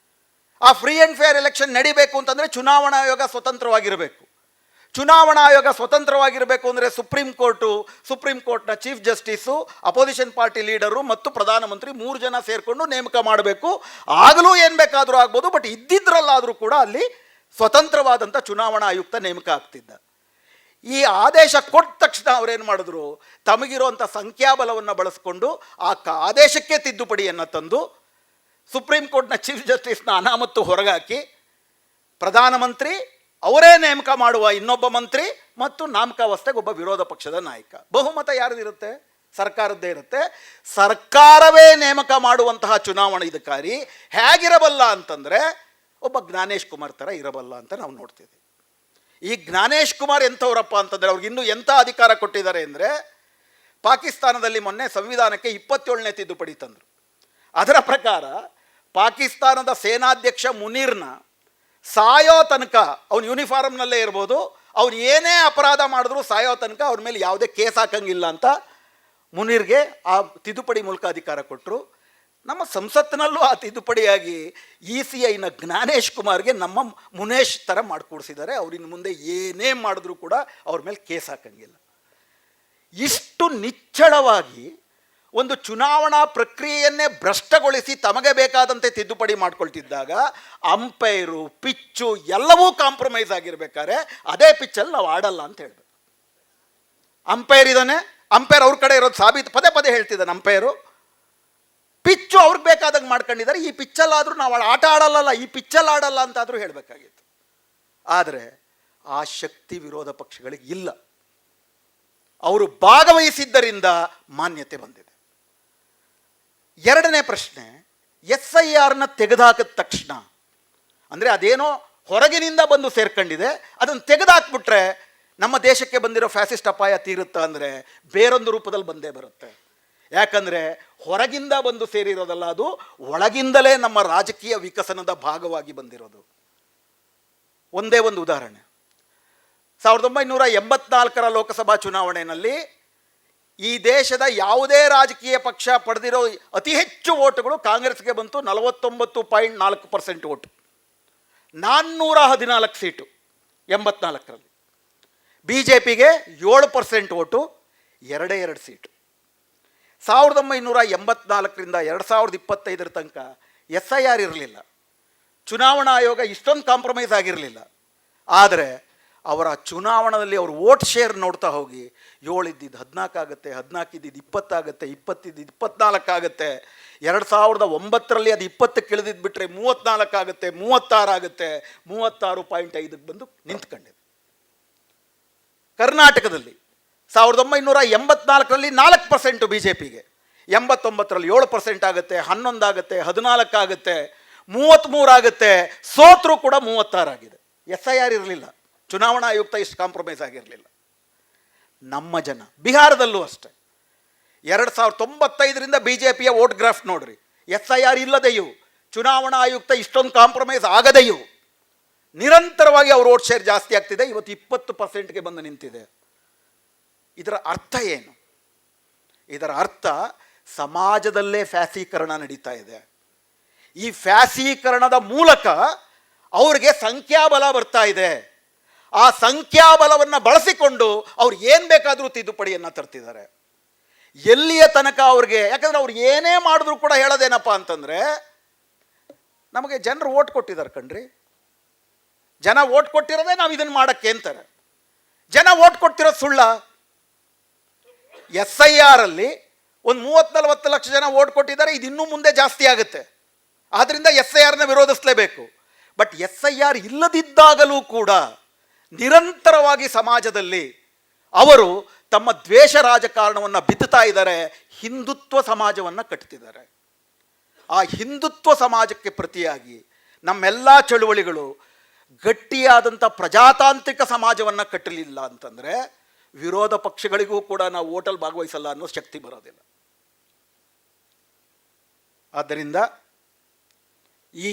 ಆ ಫ್ರೀ ಆ್ಯಂಡ್ ಫೇರ್ ಎಲೆಕ್ಷನ್ ನಡಿಬೇಕು ಅಂತಂದರೆ ಚುನಾವಣಾ ಆಯೋಗ ಸ್ವತಂತ್ರವಾಗಿರಬೇಕು. ಚುನಾವಣಾ ಆಯೋಗ ಸ್ವತಂತ್ರವಾಗಿರಬೇಕು ಅಂದರೆ ಸುಪ್ರೀಂ ಕೋರ್ಟ್ನ chief justice, opposition party leader ಮತ್ತು ಪ್ರಧಾನಮಂತ್ರಿ 3 ಜನ ಸೇರಿಕೊಂಡು ನೇಮಕ ಮಾಡಬೇಕು. ಆಗಲೂ ಏನು ಬೇಕಾದರೂ ಆಗ್ಬೋದು, ಬಟ್ ಇದ್ದಿದ್ರಲ್ಲಾದರೂ ಕೂಡ ಅಲ್ಲಿ ಸ್ವತಂತ್ರವಾದಂಥ ಚುನಾವಣಾ ಆಯುಕ್ತ ನೇಮಕ ಆಗ್ತಿದ್ದ. ಈ ಆದೇಶ ಕೊಟ್ಟ ತಕ್ಷಣ ಅವರೇನು ಮಾಡಿದ್ರು, ತಮಗಿರುವಂಥ ಸಂಖ್ಯಾಬಲವನ್ನು ಬಳಸಿಕೊಂಡು ಆ ಆದೇಶಕ್ಕೆ ತಿದ್ದುಪಡಿಯನ್ನು ತಂದು ಸುಪ್ರೀಂ ಕೋರ್ಟ್ನ ಚೀಫ್ ಜಸ್ಟಿಸ್ನ ಅನಾಮತ್ತು ಹೊರಗಾಕಿ, ಪ್ರಧಾನಮಂತ್ರಿ ಅವರೇ ನೇಮಕ ಮಾಡುವ ಇನ್ನೊಬ್ಬ ಮಂತ್ರಿ ಮತ್ತು ನಾಮಕಾವಸ್ಥೆಗೆ ಒಬ್ಬ ವಿರೋಧ ಪಕ್ಷದ ನಾಯಕ. ಬಹುಮತ ಯಾರ್ದಿರುತ್ತೆ? ಸರ್ಕಾರದ್ದೇ ಇರುತ್ತೆ. ಸರ್ಕಾರವೇ ನೇಮಕ ಮಾಡುವಂತಹ ಚುನಾವಣಾಧಿಕಾರಿ ಹೇಗಿರಬಲ್ಲ ಅಂತಂದರೆ ಒಬ್ಬ ಜ್ಞಾನೇಶ್ ಕುಮಾರ್ ಥರ ಇರಬಲ್ಲ ಅಂತ ನಾವು ನೋಡ್ತಿದ್ದೀವಿ. ಈ ಜ್ಞಾನೇಶ್ ಕುಮಾರ್ ಎಂಥವ್ರಪ್ಪ ಅಂತಂದರೆ, ಅವ್ರಿಗೆ ಇನ್ನೂ ಎಂಥ ಅಧಿಕಾರ ಕೊಟ್ಟಿದ್ದಾರೆ ಅಂದರೆ, ಪಾಕಿಸ್ತಾನದಲ್ಲಿ ಮೊನ್ನೆ ಸಂವಿಧಾನಕ್ಕೆ 27ನೇ ತಿದ್ದುಪಡಿ ತಂದರು. ಅದರ ಪ್ರಕಾರ ಪಾಕಿಸ್ತಾನದ ಸೇನಾಧ್ಯಕ್ಷ ಮುನೀರ್ನ ಸಾಯೋ ತನಕ, ಅವನು ಯೂನಿಫಾರ್ಮ್ನಲ್ಲೇ ಇರ್ಬೋದು, ಅವ್ನು ಏನೇ ಅಪರಾಧ ಮಾಡಿದ್ರು ಸಾಯೋ ತನಕ ಅವ್ರ ಮೇಲೆ ಯಾವುದೇ ಕೇಸ್ ಹಾಕಂಗಿಲ್ಲ ಅಂತ ಮುನೀರ್ಗೆ ಆ ತಿದ್ದುಪಡಿ ಮೂಲಕ ಅಧಿಕಾರ ಕೊಟ್ಟರು. ನಮ್ಮ ಸಂಸತ್ತಿನಲ್ಲೂ ಆ ತಿದ್ದುಪಡಿಯಾಗಿ ECIನ ಜ್ಞಾನೇಶ್ ಕುಮಾರ್ಗೆ ನಮ್ಮ ಮುನೇಶ್ ಥರ ಮಾಡಿಕೊಡ್ಸಿದ್ದಾರೆ. ಅವ್ರಿನ್ನು ಮುಂದೆ ಏನೇ ಮಾಡಿದ್ರೂ ಕೂಡ ಅವ್ರ ಮೇಲೆ ಕೇಸ್ ಹಾಕಂಗಿಲ್ಲ. ಇಷ್ಟು ನಿಚ್ಚಳವಾಗಿ ಒಂದು ಚುನಾವಣಾ ಪ್ರಕ್ರಿಯೆಯನ್ನೇ ಭ್ರಷ್ಟಗೊಳಿಸಿ ತಮಗೆ ಬೇಕಾದಂತೆ ತಿದ್ದುಪಡಿ ಮಾಡ್ಕೊಳ್ತಿದ್ದಾಗ, ಅಂಪೈರು, ಪಿಚ್ಚು ಎಲ್ಲವೂ ಕಾಂಪ್ರಮೈಸ್ ಆಗಿರ್ಬೇಕಾದ್ರೆ ಅದೇ ಪಿಚ್ಚಲ್ಲಿ ನಾವು ಆಡಲ್ಲ ಅಂತ ಹೇಳ್ಬೇಕು. ಅಂಪೈರ್ ಇದ್ದಾನೆ, ಅಂಪೈರ್ ಅವ್ರ ಕಡೆ ಇರೋದು ಸಾಬೀತು ಪದೇ ಪದೇ ಹೇಳ್ತಿದ್ದಾನೆ. ಅಂಪೈರು ಪಿಚ್ಚು ಅವ್ರಿಗೆ ಬೇಕಾದಂಗೆ ಮಾಡ್ಕೊಂಡಿದ್ದಾರೆ. ಈ ಪಿಚ್ಚಲ್ಲಾದರೂ ನಾವು ಆಟ ಆಡಲ್ಲ, ಈ ಪಿಚ್ಚಲ್ಲಿ ಆಡಲ್ಲ ಅಂತಾದರೂ ಹೇಳಬೇಕಾಗಿತ್ತು. ಆದರೆ ಆ ಶಕ್ತಿ ವಿರೋಧ ಪಕ್ಷಗಳಿಗೆ ಇಲ್ಲ. ಅವರು ಭಾಗವಹಿಸಿದ್ದರಿಂದ ಮಾನ್ಯತೆ ಬಂದಿದೆ. ಎರಡನೇ ಪ್ರಶ್ನೆ, SIRನ ತೆಗೆದುಹಾಕಿದ ತಕ್ಷಣ, ಅಂದರೆ ಅದೇನೋ ಹೊರಗಿನಿಂದ ಬಂದು ಸೇರ್ಕೊಂಡಿದೆ, ಅದನ್ನು ತೆಗೆದುಹಾಕ್ಬಿಟ್ರೆ ನಮ್ಮ ದೇಶಕ್ಕೆ ಬಂದಿರೋ ಫ್ಯಾಸಿಸ್ಟ್ ಅಪಾಯ ತೀರುತ್ತಾ ಅಂದರೆ ಬೇರೊಂದು ರೂಪದಲ್ಲಿ ಬಂದೇ ಬರುತ್ತೆ. ಯಾಕಂದರೆ ಹೊರಗಿಂದ ಬಂದು ಸೇರಿರೋದಲ್ಲ, ಅದು ಒಳಗಿಂದಲೇ ನಮ್ಮ ರಾಜಕೀಯ ವಿಕಸನದ ಭಾಗವಾಗಿ ಬಂದಿರೋದು. ಒಂದೇ ಒಂದು ಉದಾಹರಣೆ, 1984ರ ಲೋಕಸಭಾ ಚುನಾವಣೆಯಲ್ಲಿ ಈ ದೇಶದ ಯಾವುದೇ ರಾಜಕೀಯ ಪಕ್ಷ ಪಡೆದಿರೋ ಅತಿ ಹೆಚ್ಚು ಓಟುಗಳು ಕಾಂಗ್ರೆಸ್ಗೆ ಬಂತು, 49.4% ಓಟು, 414 ಸೀಟು 84ರಲ್ಲಿ. BJPಗೆ 7% ಓಟು, 2 ಸೀಟು. 1984ರಿಂದ 2025 ತನಕ SIR ಇರಲಿಲ್ಲ, ಚುನಾವಣಾ ಆಯೋಗ ಇಷ್ಟೊಂದು ಕಾಂಪ್ರಮೈಸ್ ಆಗಿರಲಿಲ್ಲ. ಆದರೆ ಅವರ ಚುನಾವಣೆಯಲ್ಲಿ ಅವರು ವೋಟ್ ಶೇರ್ ನೋಡ್ತಾ ಹೋಗಿ 7 ಇದ್ದಿದ್ದು 14 ಆಗುತ್ತೆ, 14 ಇದ್ದಿದ್ದು 20 ಆಗುತ್ತೆ, 20 ಇದ್ದಿದ್ದು 24 ಆಗುತ್ತೆ, 2009ರಲ್ಲಿ ಅದು 20ಕ್ಕೆ ಇಳಿದಿದ್ದು ಬಿಟ್ಟರೆ 34 ಆಗುತ್ತೆ, 36 ಆಗುತ್ತೆ, 36.5ಕ್ಕೆ ಬಂದು ನಿಂತ್ಕೊಂಡಿದೆ. ಕರ್ನಾಟಕದಲ್ಲಿ 1984ರಲ್ಲಿ 4% BJPಗೆ, 89ರಲ್ಲಿ 7% ಆಗುತ್ತೆ, 11 ಆಗುತ್ತೆ, 14 ಆಗುತ್ತೆ, 33 ಆಗುತ್ತೆ, ಸೋತ್ರೂ ಕೂಡ 36 ಆಗಿದೆ. SIR ಇರಲಿಲ್ಲ, ಚುನಾವಣಾ ಆಯುಕ್ತ ಇಷ್ಟು ಕಾಂಪ್ರಮೈಸ್ ಆಗಿರಲಿಲ್ಲ. ನಮ್ಮ ಜನ ಬಿಹಾರದಲ್ಲೂ ಅಷ್ಟೇ, 2095ರಿಂದ BJPಯ ವೋಟ್ ಗ್ರಾಫ್ ನೋಡ್ರಿ, SIR ಇಲ್ಲದೆಯೂ ಚುನಾವಣಾ ಆಯುಕ್ತ ಇಷ್ಟೊಂದು ಕಾಂಪ್ರಮೈಸ್ ಆಗದೆಯೂ ನಿರಂತರವಾಗಿ ಅವ್ರ ವೋಟ್ ಶೇರ್ ಜಾಸ್ತಿ ಆಗ್ತಿದೆ. ಇವತ್ತು 20%ಗೆ ಬಂದು ನಿಂತಿದೆ. ಇದರ ಅರ್ಥ ಏನು? ಇದರ ಅರ್ಥ ಸಮಾಜದಲ್ಲೇ ಫ್ಯಾಸೀಕರಣ ನಡೀತಾ ಇದೆ. ಈ ಫ್ಯಾಸೀಕರಣದ ಮೂಲಕ ಅವ್ರಿಗೆ ಸಂಖ್ಯಾಬಲ ಬರ್ತಾ ಇದೆ. ಆ ಸಂಖ್ಯಾಬಲವನ್ನು ಬಳಸಿಕೊಂಡು ಅವ್ರು ಏನು ಬೇಕಾದರೂ ತಿದ್ದುಪಡಿಯನ್ನು ತರ್ತಿದ್ದಾರೆ. ಎಲ್ಲಿಯ ತನಕ ಅವ್ರಿಗೆ, ಯಾಕಂದರೆ ಅವ್ರು ಏನೇ ಮಾಡಿದ್ರು ಕೂಡ ಹೇಳೋದೇನಪ್ಪ ಅಂತಂದರೆ, ನಮಗೆ ಜನರು ಓಟ್ ಕೊಟ್ಟಿದ್ದಾರೆ ಕಣ್ರಿ, ಜನ ಓಟ್ ಕೊಟ್ಟಿರೋದೇ ನಾವು ಇದನ್ನು ಮಾಡೋಕ್ಕೆ ಅಂತಾರೆ. ಜನ ಓಟ್ ಕೊಟ್ಟಿರೋದು ಸುಳ್ಳ? SIR ಅಲ್ಲಿ ಒಂದು 30-40 ಲಕ್ಷ ಜನ ಓಟ್ ಕೊಟ್ಟಿದ್ದಾರೆ, ಇದು ಇನ್ನೂ ಮುಂದೆ ಜಾಸ್ತಿ ಆಗುತ್ತೆ. ಆದ್ದರಿಂದ SIRನ ವಿರೋಧಿಸಲೇಬೇಕು. ಬಟ್ SIR ಇಲ್ಲದಿದ್ದಾಗಲೂ ಕೂಡ ನಿರಂತರವಾಗಿ ಸಮಾಜದಲ್ಲಿ ಅವರು ತಮ್ಮ ದ್ವೇಷ ರಾಜಕಾರಣವನ್ನು ಬಿತ್ತುತ್ತಾ ಇದ್ದಾರೆ, ಹಿಂದುತ್ವ ಸಮಾಜವನ್ನು ಕಟ್ತಿದ್ದಾರೆ. ಆ ಹಿಂದುತ್ವ ಸಮಾಜಕ್ಕೆ ಪ್ರತಿಯಾಗಿ ನಮ್ಮೆಲ್ಲ ಚಳುವಳಿಗಳು ಗಟ್ಟಿಯಾದಂಥ ಪ್ರಜಾತಾಂತ್ರಿಕ ಸಮಾಜವನ್ನು ಕಟ್ಟಲಿಲ್ಲ ಅಂತಂದರೆ ವಿರೋಧ ಪಕ್ಷಗಳಿಗೂ ಕೂಡ ನಾವು ಓಟಲ್ಲಿ ಭಾಗವಹಿಸಲ್ಲ ಅನ್ನೋ ಶಕ್ತಿ ಬರೋದಿಲ್ಲ. ಆದ್ದರಿಂದ ಈ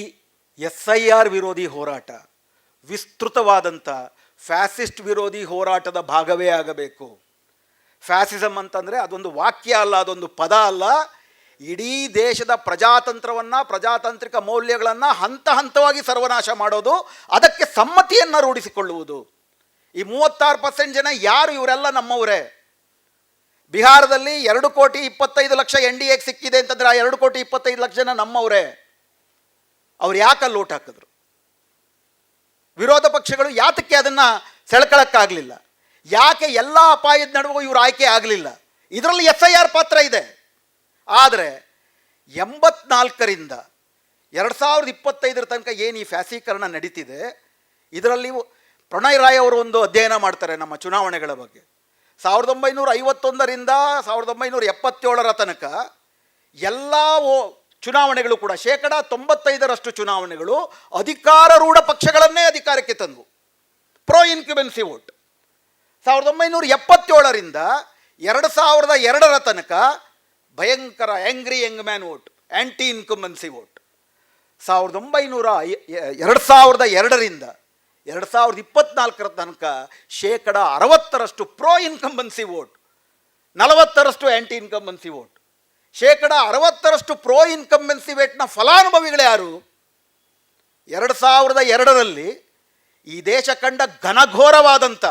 SIR ವಿರೋಧಿ ಹೋರಾಟ ವಿಸ್ತೃತವಾದಂಥ ಫ್ಯಾಸಿಸ್ಟ್ ವಿರೋಧಿ ಹೋರಾಟದ ಭಾಗವೇ ಆಗಬೇಕು. ಫ್ಯಾಸಿಸಮ್ ಅಂತಂದರೆ ಅದೊಂದು ವಾಕ್ಯ ಅಲ್ಲ, ಅದೊಂದು ಪದ ಅಲ್ಲ. ಇಡೀ ದೇಶದ ಪ್ರಜಾತಂತ್ರವನ್ನು, ಪ್ರಜಾತಾಂತ್ರಿಕ ಮೌಲ್ಯಗಳನ್ನು ಹಂತ ಹಂತವಾಗಿ ಸರ್ವನಾಶ ಮಾಡೋದು, ಅದಕ್ಕೆ ಸಮ್ಮತಿಯನ್ನು ರೂಢಿಸಿಕೊಳ್ಳುವುದು. ಈ 36% ಜನ ಯಾರು? ಇವರೆಲ್ಲ ನಮ್ಮವರೇ. ಬಿಹಾರದಲ್ಲಿ 2,25,00,000 NDAಗೆ ಸಿಕ್ಕಿದೆ ಅಂತಂದರೆ ಆ 2,25,00,000 ಜನ ನಮ್ಮವರೇ. ಅವ್ರು ಯಾಕಲ್ಲಿ ಓಟ್ ಹಾಕಿದ್ರು? ವಿರೋಧ ಪಕ್ಷಗಳು ಯಾತಕ್ಕೆ ಅದನ್ನು ಸೆಳ್ಕೊಳ್ಳೋಕ್ಕಾಗಲಿಲ್ಲ? ಯಾಕೆ ಎಲ್ಲ ಅಪಾಯದ ನಡುವೆ ಇವರು ಆಯ್ಕೆ ಆಗಲಿಲ್ಲ? ಇದರಲ್ಲಿ SIR ಪಾತ್ರ ಇದೆ. ಆದರೆ 84ರಿಂದ 2025 ತನಕ ಏನು ಈ ಫ್ಯಾಸೀಕರಣ ನಡೀತಿದೆ, ಇದರಲ್ಲಿ ಪ್ರಣಯ್ ರಾಯ್ ಅವರು ಒಂದು ಅಧ್ಯಯನ ಮಾಡ್ತಾರೆ ನಮ್ಮ ಚುನಾವಣೆಗಳ ಬಗ್ಗೆ. 1951ರಿಂದ 1977 ತನಕ ಎಲ್ಲ ಚುನಾವಣೆಗಳು ಕೂಡ 95% ಚುನಾವಣೆಗಳು ಅಧಿಕಾರಾರೂಢ ಪಕ್ಷಗಳನ್ನೇ ಅಧಿಕಾರಕ್ಕೆ ತಂದವು. Pro ಇನ್ಕ್ಯುಬೆನ್ಸಿ vote. 1977ರಿಂದ 2002 ತನಕ ಭಯಂಕರ ಆ್ಯಂಗ್ರಿ ಯಂಗ್ ಮ್ಯಾನ್ ವೋಟ್, ಆ್ಯಂಟಿ ಇನ್ಕಂಬೆನ್ಸಿ ವೋಟ್. 2002ರಿಂದ 2024 ತನಕ 60% ಪ್ರೋ ಇನ್ಕಂಬೆನ್ಸಿ ವೋಟ್, 40% ಆ್ಯಂಟಿ ಇನ್ಕಂಬೆನ್ಸಿ ವೋಟ್. 60% ಪ್ರೋ ಇನ್ಕಂಬೆನ್ಸಿ ವೇಟ್ನ ಫಲಾನುಭವಿಗಳು ಯಾರು? 2002ರಲ್ಲಿ ಈ ದೇಶ ಕಂಡ ಘನಘೋರವಾದಂಥ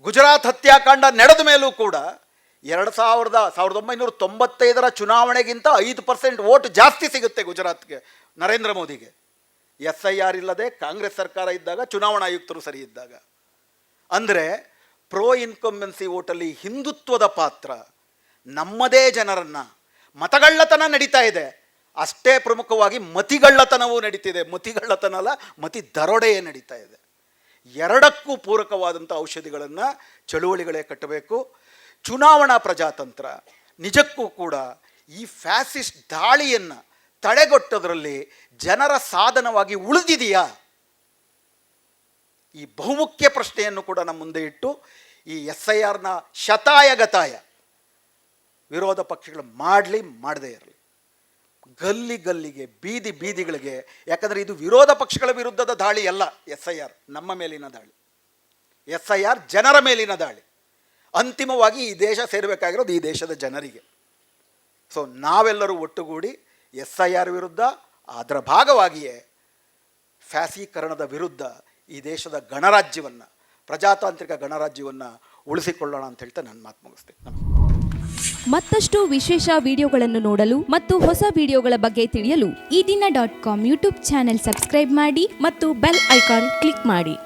ಗುಜರಾತ್ ಹತ್ಯಾಕಾಂಡ ನಡೆದ ಮೇಲೂ ಕೂಡ 1995 ಚುನಾವಣೆಗಿಂತ 5% ವೋಟ್ ಜಾಸ್ತಿ ಸಿಗುತ್ತೆ ಗುಜರಾತ್ಗೆ, ನರೇಂದ್ರ ಮೋದಿಗೆ. SIR ಇಲ್ಲದೆ ಕಾಂಗ್ರೆಸ್ ಸರ್ಕಾರ ಇದ್ದಾಗ, ಚುನಾವಣಾ ಆಯುಕ್ತರು ಸರಿ ಇದ್ದಾಗ. ಅಂದರೆ ಪ್ರೋ ಇನ್ಕಂಬೆನ್ಸಿ ವೋಟಲ್ಲಿ ಹಿಂದುತ್ವದ ಪಾತ್ರ, ನಮ್ಮದೇ ಜನರನ್ನು ಮತಗಳ್ಳತನ ನಡೀತಾ ಇದೆ. ಅಷ್ಟೇ ಪ್ರಮುಖವಾಗಿ ಮತಿಗಳ್ಳತನವೂ ನಡೀತಿದೆ. ಮತಿಗಳ್ಳತನ ಅಲ್ಲ, ಮತಿ ದರೋಡೆಯೇ ನಡೀತಾ ಇದೆ. ಎರಡಕ್ಕೂ ಪೂರಕವಾದಂಥ ಔಷಧಿಗಳನ್ನು ಚಳುವಳಿಗಳೇ ಕಟ್ಟಬೇಕು. ಚುನಾವಣಾ ಪ್ರಜಾತಂತ್ರ ನಿಜಕ್ಕೂ ಕೂಡ ಈ ಫ್ಯಾಸಿಸ್ಟ್ ದಾಳಿಯನ್ನು ತಡೆಗಟ್ಟೋದ್ರಲ್ಲಿ ಜನರ ಸಾಧನವಾಗಿ ಉಳಿದಿದೆಯಾ? ಈ ಬಹುಮುಖ್ಯ ಪ್ರಶ್ನೆಯನ್ನು ಕೂಡ ನಮ್ಮ ಮುಂದೆ ಇಟ್ಟು ಈ SIRನ ಶತಾಯಗತಾಯ ವಿರೋಧ ಪಕ್ಷಗಳು ಮಾಡದೇ ಇರಲಿ. ಗಲ್ಲಿ ಗಲ್ಲಿಗೆ, ಬೀದಿ ಬೀದಿಗಳಿಗೆ. ಯಾಕಂದರೆ ಇದು ವಿರೋಧ ಪಕ್ಷಗಳ ವಿರುದ್ಧದ ದಾಳಿ ಅಲ್ಲ. SIR ನಮ್ಮ ಮೇಲಿನ ದಾಳಿ, SIR ಜನರ ಮೇಲಿನ ದಾಳಿ. ಅಂತಿಮವಾಗಿ ಈ ದೇಶ ಸೇರಬೇಕಾಗಿರೋದು ಈ ದೇಶದ ಜನರಿಗೆ. ಸೊ ನಾವೆಲ್ಲರೂ ಒಟ್ಟುಗೂಡಿ SIR ವಿರುದ್ಧ, ಅದರ ಭಾಗವಾಗಿಯೇ ಫ್ಯಾಸೀಕರಣದ ವಿರುದ್ಧ ಈ ದೇಶದ ಗಣರಾಜ್ಯವನ್ನು, ಪ್ರಜಾತಾಂತ್ರಿಕ ಗಣರಾಜ್ಯವನ್ನು ಉಳಿಸಿಕೊಳ್ಳೋಣ ಅಂತ ಹೇಳ್ತಾ ನಾನು ಮಾತು ಮುಗಿಸ್ತೇನೆ. ಮತ್ತಷ್ಟು ವಿಶೇಷ ವಿಡಿಯೋಗಳನ್ನು ನೋಡಲು ಮತ್ತು ಹೊಸ ವಿಡಿಯೋಗಳ ಬಗ್ಗೆ ತಿಳಿಯಲು ಈ ದಿನ .com ಯೂಟ್ಯೂಬ್ ಚಾನೆಲ್ ಸಬ್ಸ್ಕ್ರೈಬ್ ಮಾಡಿ ಮತ್ತು ಬೆಲ್ ಐಕಾನ್ ಕ್ಲಿಕ್ ಮಾಡಿ.